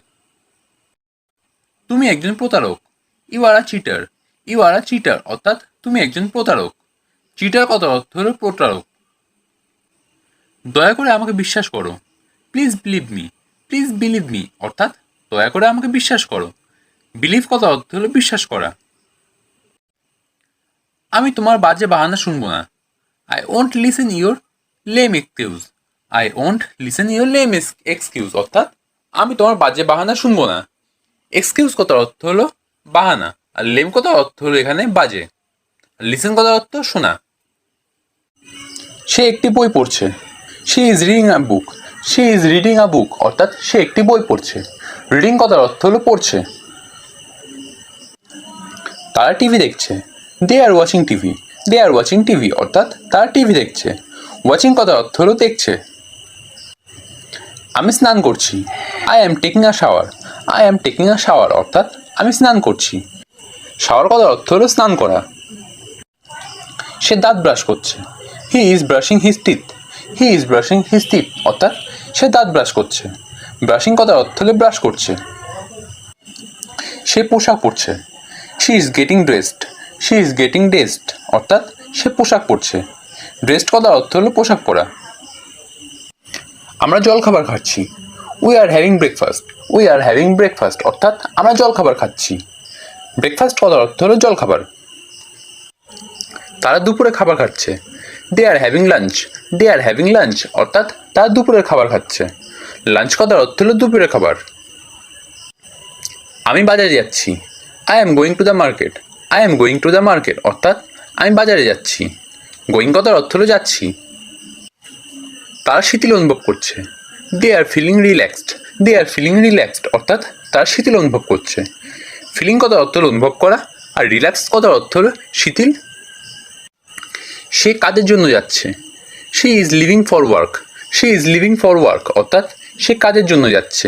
তুমি একজন প্রতারক, you are a cheater. You are a cheater অর্থাৎ তুমি একজন প্রতারক। চিটার কথার অর্থ হলো প্রতারক। দয়া করে আমাকে বিশ্বাস করো। Please believe me. Please believe me অর্থাৎ দয়া করে আমাকে বিশ্বাস করো। বিলিভ কথার অর্থ হলো বিশ্বাস করা। আমি তোমার বাজে বাহানা শুনবো না। I won't listen your lame excuse. I won't listen your lame excuse অর্থাৎ আমি তোমার বাজে বাহানা শুনবো না। এক্সকিউজ কথার অর্থ হলো বাহানা, আর লেম কথার অর্থ হলো এখানে বাজে, আর লিসেন কথার অর্থ শোনা। সে একটি বই পড়ছে। She is reading a book. She is reading a book অর্থাৎ সে একটি বই পড়ছে। রিডিং কথার অর্থ হলো পড়ছে। তারা টিভি দেখছে। They are watching TV. They are watching TV অর্থাৎ তারা টিভি দেখছে। ওয়াচিং কথার অর্থ হলো দেখছে। আমি স্নান করছি। I am taking a shower. I am taking a shower অর্থাৎ আমি স্নান করছি। শাওয়ার কথার অর্থ হলো স্নান করা। সে দাঁত ব্রাশ করছে। He is brushing his teeth. He is brushing his teeth অর্থাৎ সে দাঁত ব্রাশ করছে। ব্রাশিং কথার অর্থ হলো ব্রাশ করছে। সে পোশাক পরছে। She is getting dressed. She is getting dressed অর্থাৎ সে পোশাক পরছে। ড্রেসড কথার অর্থ হলো পোশাক পরা। আমরা জলখাবার খাচ্ছি। We are having breakfast. We are having breakfast অর্থাৎ আমরা জলখাবার খাচ্ছি। ব্রেকফাস্ট কথার অর্থ হলো জলখাবার। তারা দুপুরে খাবার খাচ্ছে। They are having lunch. They are having lunch অর্থাৎ তারা দুপুরের খাবার খাচ্ছে। লাঞ্চ কথার অর্থ হলো দুপুরের খাবার। আমি বাজারে যাচ্ছি। I am going to the market. I am going to the market অর্থাৎ আমি বাজারে যাচ্ছি। গোয়িং কথার অর্থ হলো যাচ্ছি। তারা শিথিল অনুভব করছে। দে are feeling relaxed. They are feeling relaxed অর্থাৎ তারা শিথিল অনুভব করছে। ফিলিং কথার অর্থ হলো অনুভব করা, আর রিল্যাক্স কথার অর্থ হলো শিথিল। সে কাজের জন্য যাচ্ছে। She is living for work. She is living for work অর্থাৎ সে কাজের জন্য যাচ্ছে।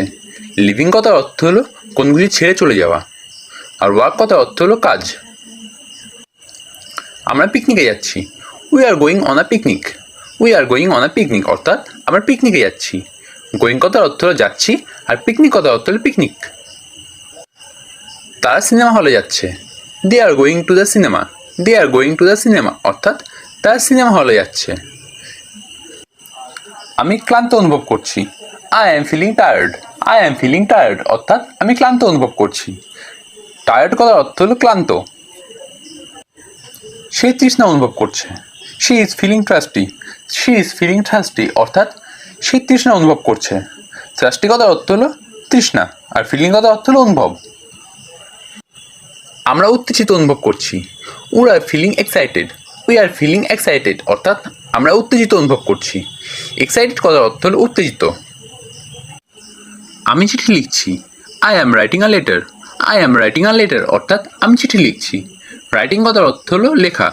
লিভিং কথার অর্থ হলো কোনগুলি ছেড়ে চলে যাওয়া, আর ওয়ার্ক কথার অর্থ হলো কাজ। আমরা পিকনিকে যাচ্ছি। We are going on a picnic. We are going on a picnic অর্থাৎ আমরা পিকনিকে যাচ্ছি। গোয়িং কথার অর্থ হলো যাচ্ছি, আর পিকনিক কথার অর্থ হলো পিকনিক। তারা সিনেমা হলে যাচ্ছে। They are going to the cinema. They are going to the cinema অর্থাৎ তারা সিনেমা হলে যাচ্ছে। আমি ক্লান্ত অনুভব করছি। I am feeling tired. I am feeling tired অর্থাৎ আমি ক্লান্ত অনুভব করছি। টায়ার্ড কথার অর্থ হলো ক্লান্ত। সে তৃষ্ণা অনুভব করছে। She is feeling thirsty. She is feeling thirsty অর্থাৎ সে তৃষ্ণা অনুভব করছে। থ্রাস্টি কথার অর্থ হলো তৃষ্ণা, আর ফিলিং কথার অর্থ হলো অনুভব। আমরা উত্তেজিত অনুভব করছি। We are feeling excited. We are feeling excited অর্থাৎ আমরা উত্তেজিত অনুভব করছি। এক্সাইটেড কথার অর্থ হলো উত্তেজিত। আমি চিঠি লিখছি। I am writing a letter. I am writing a letter অর্থাৎ আমি চিঠি লিখছি। রাইটিং কথার অর্থ হলো লেখা।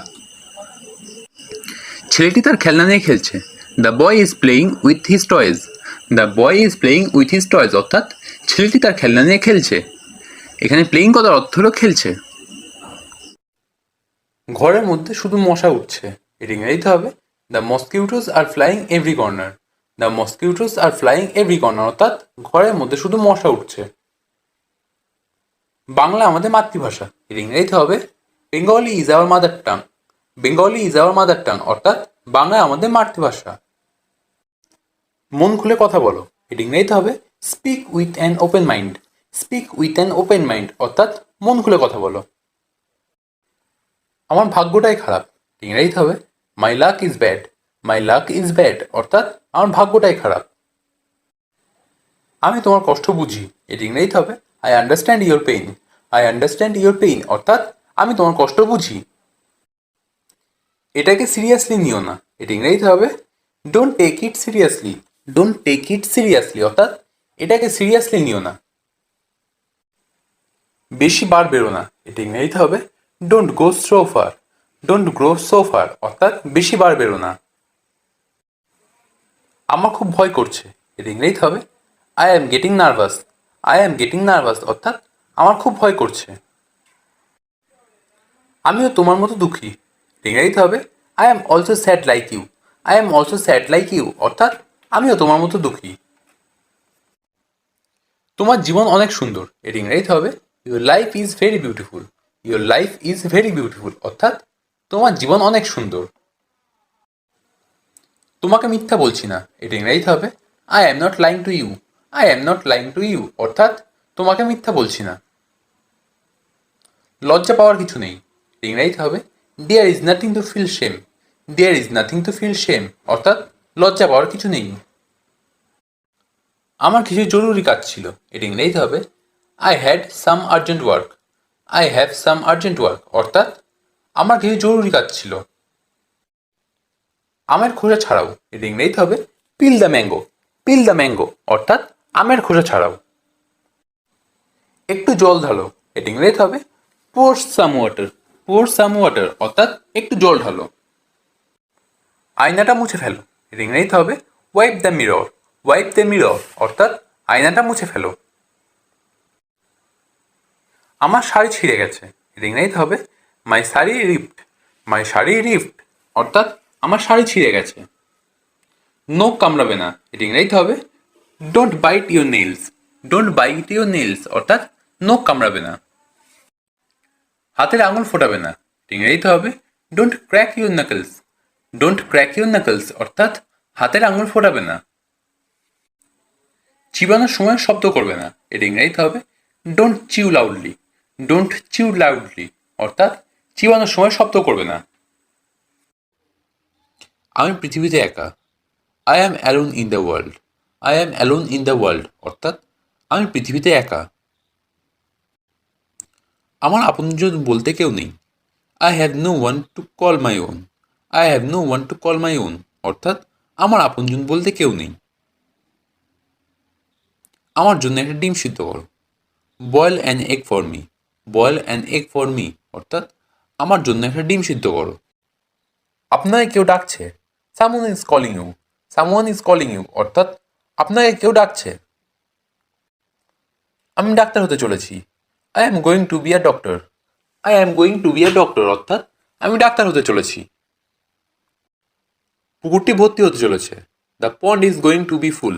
ছেলেটি তার খেলনা নিয়ে খেলছে। The boy is playing with his toys. The boy is playing with his toys অর্থাৎ ছেলেটি তার খেলনা নিয়ে খেলছে। এখানে প্লেয়িং কথার অর্থ হলো খেলছে। ঘরের মধ্যে শুধু মশা উঠছে। এটা ইংরেজিতে হবে the মসকিউটোস are flying every corner. The মসকিউটোস are flying every corner অর্থাৎ ঘরের মধ্যে শুধু মশা উঠছে। বাংলা আমাদের মাতৃভাষা। এর ইংরেজিতে হবে Bengali is our mother tongue. Bengali is our mother tongue অর্থাৎ বাংলা আমাদের মাতৃভাষা। মন খুলে কথা বলো। এর ইংরেজিতে হবে speak with an open mind. Speak with an open mind অর্থাৎ মন খুলে কথা বলো। আমার ভাগ্যটাই খারাপ। ইংরেজিতে হবে my luck is bad. My luck is bad অর্থাৎ আমার ভাগ্যটাই খারাপ। আমি তোমার কষ্ট বুঝি। এর ইংরেজিতে হবে I understand your pain. I understand your pain অর্থাৎ আমি তোমার কষ্ট বুঝি। এটাকে সিরিয়াসলি নিও না। এর ইংরেজিতে হবে don't take it seriously. Don't take it seriously অর্থাৎ এটাকে সিরিয়াসলি নিও না। বেশি বার বেরো না। এটা ইংরেজিতে হবে don't go so far. Don't go so far অর্থাৎ বেশি বার বেরো না। আমার খুব ভয় করছে। এর ইংরেজিতে হবে I am getting nervous. I am getting nervous অর্থাৎ আমার খুব ভয় করছে। আমিও তোমার মতো দুঃখী। ইংরেজিতে হবে I am also sad like you. I am also sad like you অর্থাৎ আমিও তোমার মতো দুঃখী। তোমার জীবন অনেক সুন্দর। এর ইংরেজিতে হবে your life is very beautiful. Your life is very beautiful অর্থাৎ তোমার জীবন অনেক সুন্দর। তোমাকে মিথ্যা বলছি না, এটা ইংরেজিতে হবে I am not lying to you. I am not lying to you অর্থাৎ তোমাকে মিথ্যা বলছি না। লজ্জা পাওয়ার কিছু নেই, ইংরেজিতে হবে there is nothing to feel shame. There is nothing to feel shame অর্থাৎ লজ্জা পাওয়ার কিছু নেই। আমার কিছু জরুরি কাজ ছিল, এটা ইংরেজিতে হবে I had some urgent work. I have some urgent work অর্থাৎ আমার কিছু জরুরি কাজ ছিল। আমের খোসা ছাড়াও, এটা ইংরেজিতে হবে peel the mango. Peel the mango অর্থাৎ আমের খোসা ছাড়াও। একটু জল ঢালো, এটা ইংরেজিতে হবে পোর সাম ওয়াটার। পোর সাম ওয়াটার অর্থাৎ একটু জল ঢালো। আয়নাটা মুছে ফেলো, এটা ইংরেজিতে হবে wipe the mirror. Wipe the mirror অর্থাৎ আয়নাটা মুছে ফেলো। আমার শাড়ি ছিঁড়ে গেছে, এটা ইংরেজিতে হবে মাই শাড়ি রিপড। মাই শাড়ি রিপড অর্থাৎ আমার শাড়ি ছিঁড়ে গেছে। নখ কামড়াবে না, এটা ইংরেজিতে হবে don't bite your nails. Don't bite your nails অর্থাৎ নখ কামড়াবে না। হাতের আঙুল ফোটাবে না, এটা ইংরেজিতে হবে don't crack your knuckles. Don't crack your knuckles অর্থাৎ হাতের আঙুল ফোটাবে না। চিবানোর সময় শব্দ করবে না, এটা ইংরেজিতে হবে don't chew loudly. Don't chew loudly অর্থাৎ চিবানোর সময় শব্দ করবে না। আমি পৃথিবীতে একা। I am alone in the world. I am alone in the world অর্থাৎ আমি পৃথিবীতে একা। আমার আপনজন বলতে কেউ নেই। I have no one to call my own. I have no one to call my own অর্থাৎ আমার আপনজন বলতে কেউ নেই। আমার জন্য একটা ডিম সিদ্ধ করো। Boil an egg for me. Boil an egg for me অর্থাৎ আমার জন্য একটা ডিম সিদ্ধ করো। আপনাকে কেউ ডাকছে। Someone is calling you. Someone is calling you অর্থাৎ আপনাকে কেউ ডাকছে। আমি ডাক্তার হতে চলেছি। I am going to be a doctor. I am going to be a doctor অর্থাৎ আমি ডাক্তার হতে চলেছি। পুকুরটি ভর্তি হতে চলেছে। The pond is going to be full.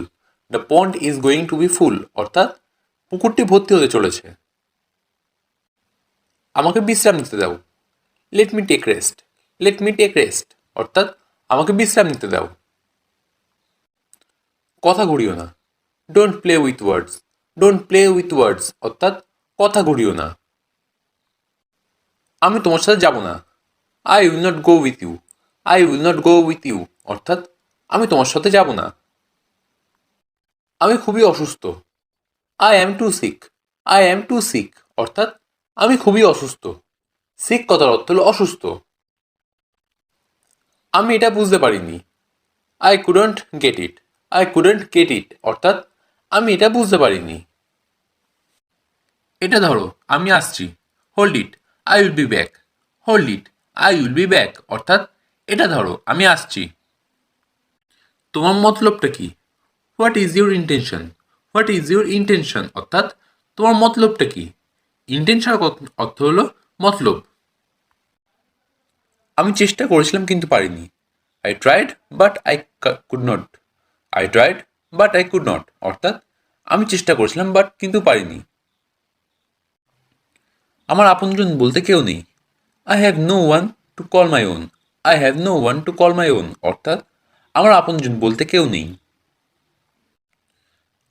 The pond is going to be full অর্থাৎ পুকুরটি ভর্তি হতে চলেছে। আমাকে বিশ্রাম নিতে দাও। Let me take rest. Late me take rest অর্থাৎ আমাকে বিশ্রাম নিতে দাও। কথা ঘুরিও না। Don't play with words. Don't play with words অর্থাৎ কথা ঘুরিও না। আমি তোমার সাথে যাব না। I will not go with you. I will not go with you অর্থাৎ আমি তোমার সাথে যাব না। আমি খুবই অসুস্থ। I am too sick. I am too sick অর্থাৎ আমি খুবই অসুস্থ। সিক কথার অর্থ হলো অসুস্থ। আমি এটা বুঝতে পারিনি। I couldn't get it. I couldn't get it অর্থাৎ আমি এটা বুঝতে পারিনি। এটা ধরো, আমি আসছি। Hold it, I will be back. Hold it, I will be back অর্থাৎ এটা ধরো, আমি আসছি। তোমার মতলবটা কি? What is your intention? What is your intention অর্থাৎ তোমার মতলবটা কি? ইন্টেনশন অর্থ হলো মতলব। আমি চেষ্টা করেছিলাম কিন্তু পারিনি। I tried but I could not. I tried but I could not অর্থাৎ আমি চেষ্টা করেছিলাম বাট কিন্তু পারিনি। আমার আপনজন বলতে কেউ নেই। I have no one to call my own. I have no one to call my own অর্থাৎ আমার আপনজন বলতে কেউ নেই।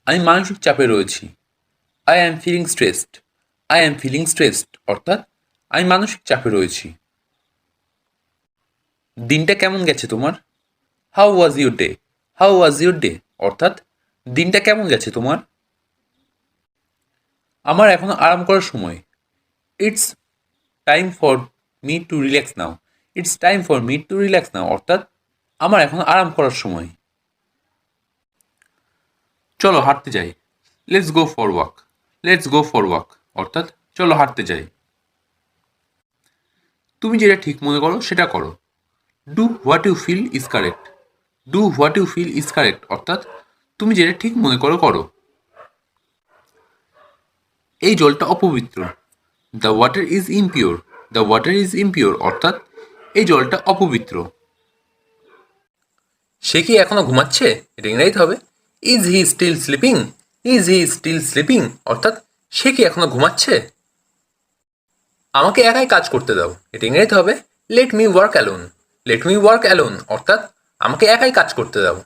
আমি মানসিক চাপে রয়েছি। I am feeling stressed. I am feeling stressed অর্থাৎ আমি মানসিক চাপে রয়েছি। দিনটা কেমন গেছে তোমার? How was your day? How was your day অর্থাৎ দিনটা কেমন গেছে তোমার? আমার এখন আরাম করার সময়। It's time for me to relax now. It's time for me to relax now অর্থাৎ আমার এখন আরাম করার সময়। চলো হাঁটতে যাই। Let's go for walk. Let's go for walk অর্থাৎ চলো হাঁটতে যাই। তুমি যেটা ঠিক মনে করো সেটা করো। Do what you feel is correct. Do what you feel is correct অর্থাৎ তুমি যেটা ঠিক মনে করো করো। এই জলটা অপবিত্র। The water is impure. The water is impure অর্থাৎ এই জলটা অপবিত্র। সে কি এখনো ঘুমাচ্ছে? এটা ইংরেজিতে হবে is he still sleeping. Is he still sleeping অর্থাৎ সে কি এখনো ঘুমাচ্ছে? আমাকে একাই কাজ করতে দাও। এটা ইংরেজিতে হবে let me work alone. Let me work alone অর্থাৎ আমাকে একাই কাজ করতে দাও।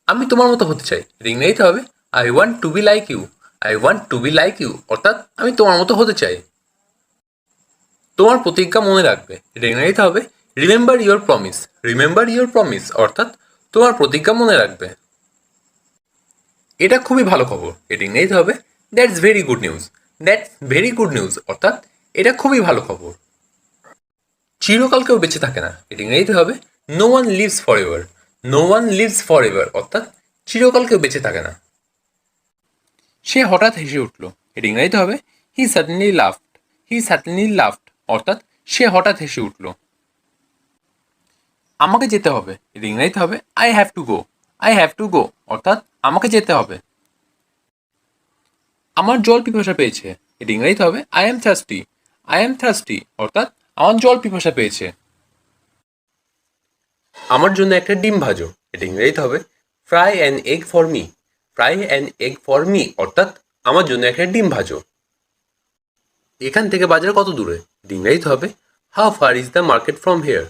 আমি তোমার মতো হতে চাই। এটা ইংরেজিতে হবে I want to be like you. I want to be like you অর্থাৎ আমি তোমার মতো হতে চাই। তোমার প্রতিজ্ঞা মনে রাখবে। এটা ইংরেজিতে হবে remember your promise. Remember your promise অর্থাৎ তোমার প্রতিজ্ঞা মনে রাখবে। এটা খুবই ভালো খবর। এটা ইংরেজিতে হবে that's very good news. That's very good news অর্থাৎ এটা খুবই ভালো খবর। চিরকাল কেউ বেঁচে থাকে না। এটা ইংরেজিতে হবে no one lives forever. No one lives forever অর্থাৎ চিরকাল কেউ বেঁচে থাকে না। সে হঠাৎ হেসে উঠল। এটা ইংরেজিতে হবে হি সাডেনলি লাফড। হি সাডেনলি লাফড অর্থাৎ সে হঠাৎ হেসে উঠল। আমাকে যেতে হবে। এটা ইংরেজিতে হবে I have to go. I have to go অর্থাৎ আমাকে যেতে হবে। আমার জল পিপাসা পেয়েছে। এটা ইংরেজিতে হবে I am thirsty. I am thirsty অর্থাৎ আমার জল পিপাসা পেয়েছে। আমার জন্য একটা ডিম ভাজো। এটা ইংরেজিতে হবে fry an egg for me. Fry an egg for me অর্থাৎ আমার জন্য একটা ডিম ভাজো। এখান থেকে বাজার কত দূরে? এটা ইংরেজিতে হবে how far is the market from here.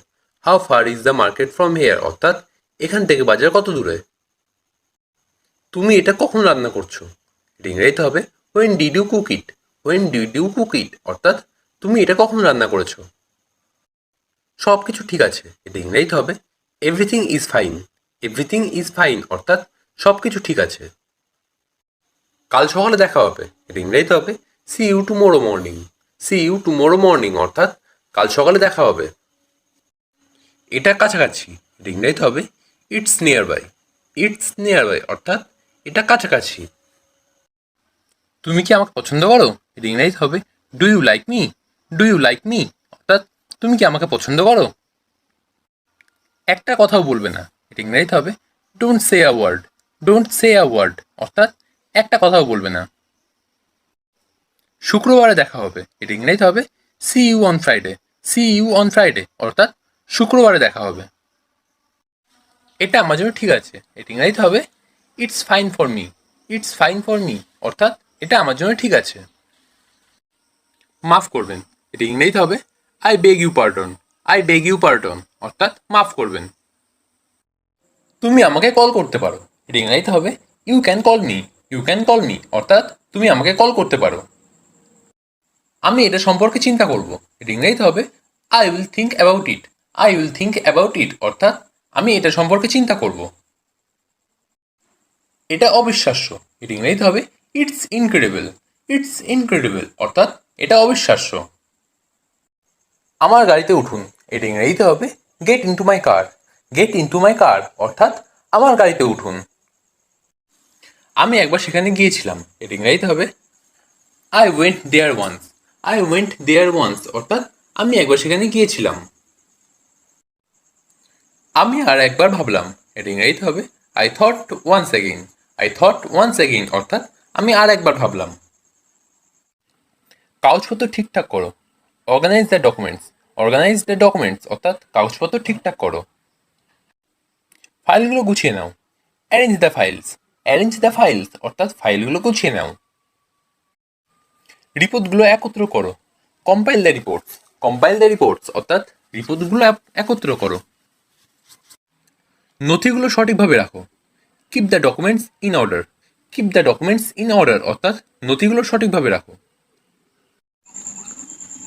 How far is the market from here অর্থাৎ এখান থেকে বাজার কত দূরে। তুমি এটা কখন রান্না করছো? এটা ইংরেজিতে হবে when did you cook it. When did you cook it অর্থাৎ তুমি এটা কখন রান্না করেছো। সব কিছু ঠিক আছে। এটা ইংরেজিতে হবে everything is fine. Everything is fine অর্থাৎ সব কিছু ঠিক আছে। কাল সকালে দেখা হবে। এটা ইংরেজিতে হবে see you tomorrow morning. See you tomorrow morning অর্থাৎ কাল সকালে দেখা হবে। এটা কাছাকাছি। এটা ইংরেজিতে হবে it's nearby. It's nearby অর্থাৎ এটা কাছাকাছি। তুমি কি আমাকে পছন্দ করো? এটা ইংরেজিতে হবে do you like me. Do you like me অর্থাৎ তুমি কি আমাকে পছন্দ করো। একটা কথাও বলবে না। এটা ইংরেজিতে হবে don't say a word. Don't say a word অর্থাৎ একটা কথাও বলবে না। শুক্রবারে দেখা হবে। এটা ইংরেজিতে হবে see you on Friday. See you on Friday অর্থাৎ শুক্রবারে দেখা হবে। এটা আমার জন্য ঠিক আছে। এটা ইংরেজিতে হবে it's fine for me. It's fine for me অর্থাৎ এটা আমার জন্য ঠিক আছে। মাফ করবেন। এটা ইংরেজিতে হবে I beg you pardon. I beg you pardon অর্থাৎ মাফ করবেন। তুমি আমাকে কল করতে পারো। এটা ইংরেজিতে হবে you can call me. You can call me অর্থাৎ তুমি আমাকে কল করতে পারো। আমি এটা সম্পর্কে চিন্তা করব। এটা ইংরেজিতে হবে I will think about it. I will think about it অর্থাৎ আমি এটা সম্পর্কে চিন্তা করব। এটা অবিশ্বাস্য। এটা ইংরেজিতে হবে ইটস ইনক্রেডিবল। ইটস ইনক্রেডিবল অর্থাৎ এটা অবিশ্বাস্য। আমার গাড়িতে উঠুন। এটা ইংরেজিতে হবে get into my car. Get into my car অর্থাৎ আমার গাড়িতে উঠুন। আমি একবার সেখানে গিয়েছিলাম। এটা ইংরেজিতে হবে I went there once. I went there once অর্থাৎ আমি একবার সেখানে গিয়েছিলাম। আমি আর একবার ভাবলাম। এটা ইংরেজিতে হবে I thought once again. I thought once again অর্থাৎ আমি আর একবার ভাবলাম। কাগজপত্র ঠিকঠাক করো। Organise the documents. Organise the documents অর্থাৎ কাগজপত্র ঠিকঠাক করো। ফাইলগুলো গুছিয়ে নাও। Arrange the files. Arrange the files অর্থাৎ ফাইলগুলো গুছিয়ে নাও। রিপোর্টগুলো একত্র করো। Compile the reports. Compile the reports অর্থাৎ রিপোর্টগুলো একত্র করো। নথিগুলো সঠিকভাবে রাখো। Keep the documents in order. Keep the documents in order অর্থাৎ নথিগুলো সঠিকভাবে রাখো।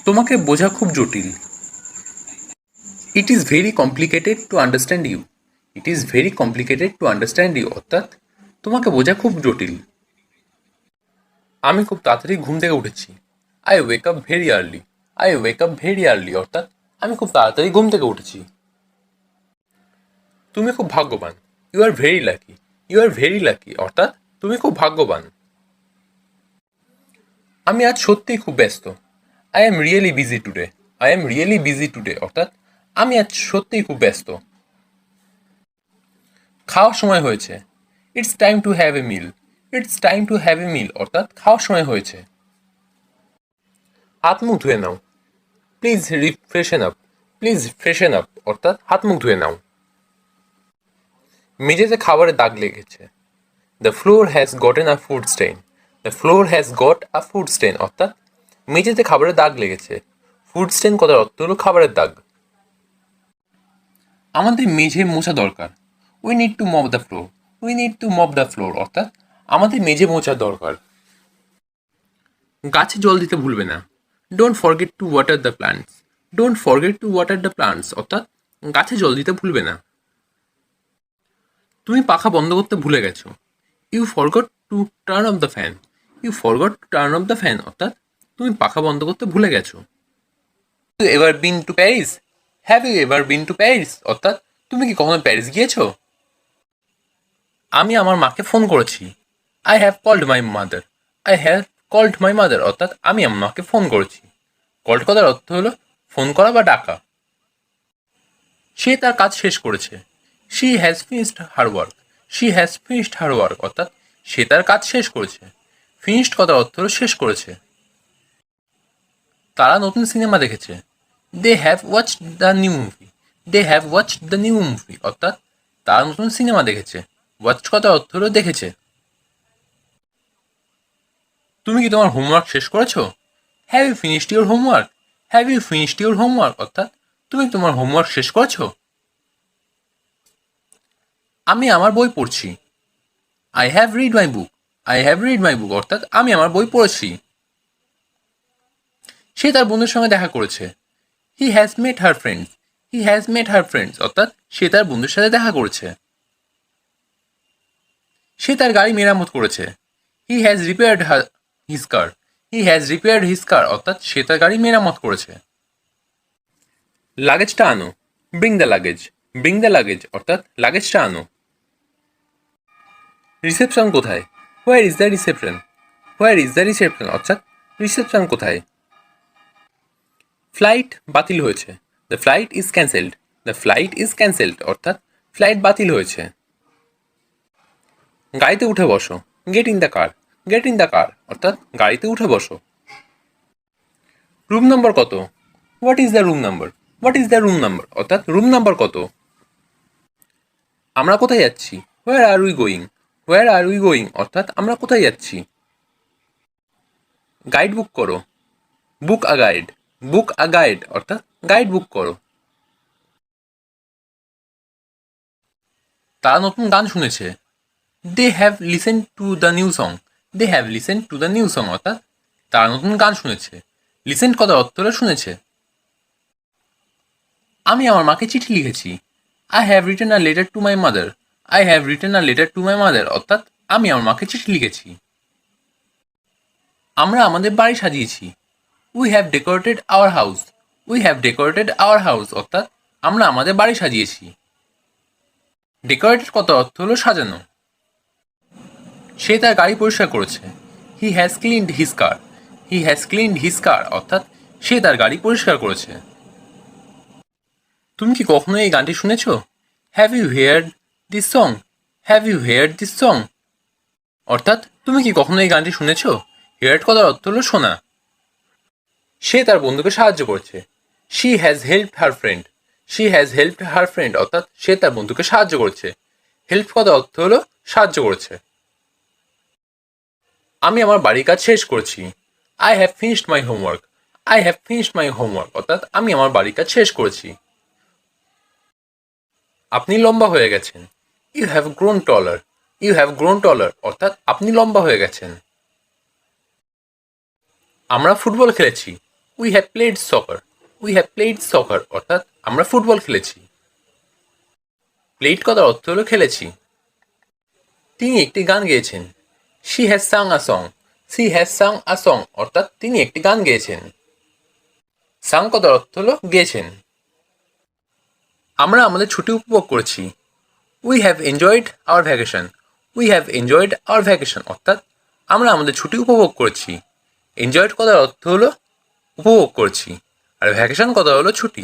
তোমাকে বোঝা খুব জটিল। It is very complicated to understand you. It is very complicated to understand you অর্থাৎ তোমাকে বোঝা খুব জটিল। আমি খুব তাড়াতাড়ি ঘুম থেকে উঠেছি। I wake up very early. I wake up very early অর্থাৎ আমি খুব তাড়াতাড়ি ঘুম থেকে উঠেছি। তুমি খুব ভাগ্যবান। You are very lucky. You are very lucky অর্থাৎ তুমি খুব ভাগ্যবান। আমি আজ সত্যিই খুব ব্যস্ত। I am really busy today. I am really busy today অর্থাৎ আমি আজ সত্যিই খুব ব্যস্ত। খাওয়ার সময় হয়েছে। It's time to have a meal. It's time to have a meal অর্থাৎ খাওয়ার সময় হয়েছে। হাত মুখ ধুয়ে নাও। Please refreshen up. Please freshen up অর্থাৎ হাত মুখ ধুয়ে নাও। মেঝেতে খাবারের দাগ লেগেছে। The floor has gotten a food stain. The floor has got a food stain অর্থাৎ মেঝেতে খাবারের দাগ লেগেছে। ফুড স্টেন কথার অর্থ হলো খাবারের দাগ। আমাদের মেঝে মোছা দরকার। We need to mop the floor. We need to mop the floor অর্থাৎ আমাদের মেঝে মোছা দরকার। গাছে জল দিতে ভুলবে না। Don't forget to water the plants. Don't forget to water the plants অর্থাৎ গাছে জল দিতে ভুলবে না। তুমি পাখা বন্ধ করতে ভুলে গেছো। You forgot to turn off the fan. You forgot to turn off the fan অর্থাৎ তুমি পাখা বন্ধ করতে ভুলে গেছো। You ever been to Paris. Have you ever been to Paris অর্থাৎ তুমি কি কখনো প্যারিস গিয়েছো? আমি আমার মাকে ফোন করেছি। I have called my mother. I have called my mother অর্থাৎ আমি আমার মাকে ফোন করেছি। কল্ড করার অর্থ হলো ফোন করা বা ডাকা। সে তার কাজ শেষ করেছে। She has finished her work. She has finished her work অর্থাৎ সে তার কাজ শেষ করেছে। ফিনিশড কথার অর্থ হলো শেষ করেছে। তারা নতুন সিনেমা দেখেছে। They have watched the new movie. They have watched the new movie অর্থাৎ তারা নতুন সিনেমা দেখেছে। ওয়াচ কথার অর্থ হলো দেখেছে। তুমি কি তোমার হোমওয়ার্ক শেষ করেছো? Have you finished your homework. Have you finished your homework অর্থাৎ তুমি কি তোমার হোমওয়ার্ক শেষ করেছো? আমি আমার বই পড়ছি। I have read my book. I have read my book অর্থাৎ আমি আমার বই পড়েছি। সে তার বন্ধুর সঙ্গে দেখা করেছে। He has met her friends. He has met her friends অর্থাৎ সে তার বন্ধুর সাথে দেখা করেছে। সে তার গাড়ি মেরামত করেছে। He has repaired his car. He has repaired his কার অর্থাৎ সে তার গাড়ি মেরামত করেছে। লাগেজটা আনো। Bring the luggage. Bring the luggage অর্থাৎ লাগেজটা আনো। রিসেপশন কোথায়? হোয়ার is the reception. Where is the reception অর্থাৎ রিসেপশন কোথায়? ফ্লাইট বাতিল হয়েছে। The flight is cancelled. The flight is cancelled অর্থাৎ ফ্লাইট বাতিল হয়েছে। গাড়িতে উঠে বসো। Get in the car. Get in the car অর্থাৎ গাড়িতে উঠে বসো। রুম নম্বর কত? What is the room number. What is the room number অর্থাৎ রুম নাম্বার কত? আমরা কোথায় যাচ্ছি? Where are we going. Where are we going অর্থাৎ আমরা কোথায় যাচ্ছি। গাইড বুক করো। Book a guide. Book a guide অর্থাৎ গাইড বুক করো। তারা নতুন গান শুনেছে। They have listen to the new song. They have listen to the new song অর্থাৎ তারা নতুন গান শুনেছে। লিসেন কথার অর্থ হলো শুনেছে। আমি আমার মাকে চিঠি লিখেছি। I have written a letter to my mother. I have written a letter to my mother অর্থাৎ আমি আমার মাকে চিঠি লিখেছি। আমরা আমাদের বাড়ি সাজিয়েছি। We have decorated our house. We have decorated our house অর্থাৎ আমরা আমাদের বাড়ি সাজিয়েছি। ডেকোরেটেড কথার অর্থ হলো সাজানো। সে তার গাড়ি পরিষ্কার করেছে। He has cleaned his car. He has cleaned his কার অর্থাৎ সে তার গাড়ি পরিষ্কার করেছে। তুমি কি কখনো এই গানটি শুনেছ? Have you heard this song. Have you heard this song অর্থাৎ তুমি কি কখনো এই গানটি শুনেছ? হেয়ার্ড কথার অর্থ হলো শোনা। সে তার বন্ধুকে সাহায্য করেছে। She has helped her friend. She has helped her friend অর্থাৎ সে তার বন্ধুকে সাহায্য করেছে। হেল্প কথার অর্থ হলো সাহায্য করেছে। আমি আমার বাড়ির কাজ শেষ করেছি। I have finished my homework. I have finished my homework অর্থাৎ আমি আমার বাড়ির কাজ শেষ করেছি। আপনি লম্বা হয়ে গেছেন। You have grown taller. You have grown taller অর্থাৎ আপনি লম্বা হয়ে গেছেন। আমরা ফুটবল খেলেছি। We have played soccer. We have played soccer অর্থাৎ আমরা ফুটবল খেলেছি। প্লেড কথার অর্থ হলো খেলেছি। তিনি একটি গান গেয়েছেন। She has sung a song. She has sung a song অর্থাৎ তিনি একটি গান গেয়েছেন। সাং কথার অর্থ হলো গেয়েছেন। আমরা আমাদের ছুটি উপভোগ করেছি। We have enjoyed our vacation. We have enjoyed our vacation অর্থাৎ আমরা আমাদের ছুটি উপভোগ করেছি। এনজয়েড কথার অর্থ হলো উপভোগ করছি আর ভ্যাকেশন কথা হলো ছুটি।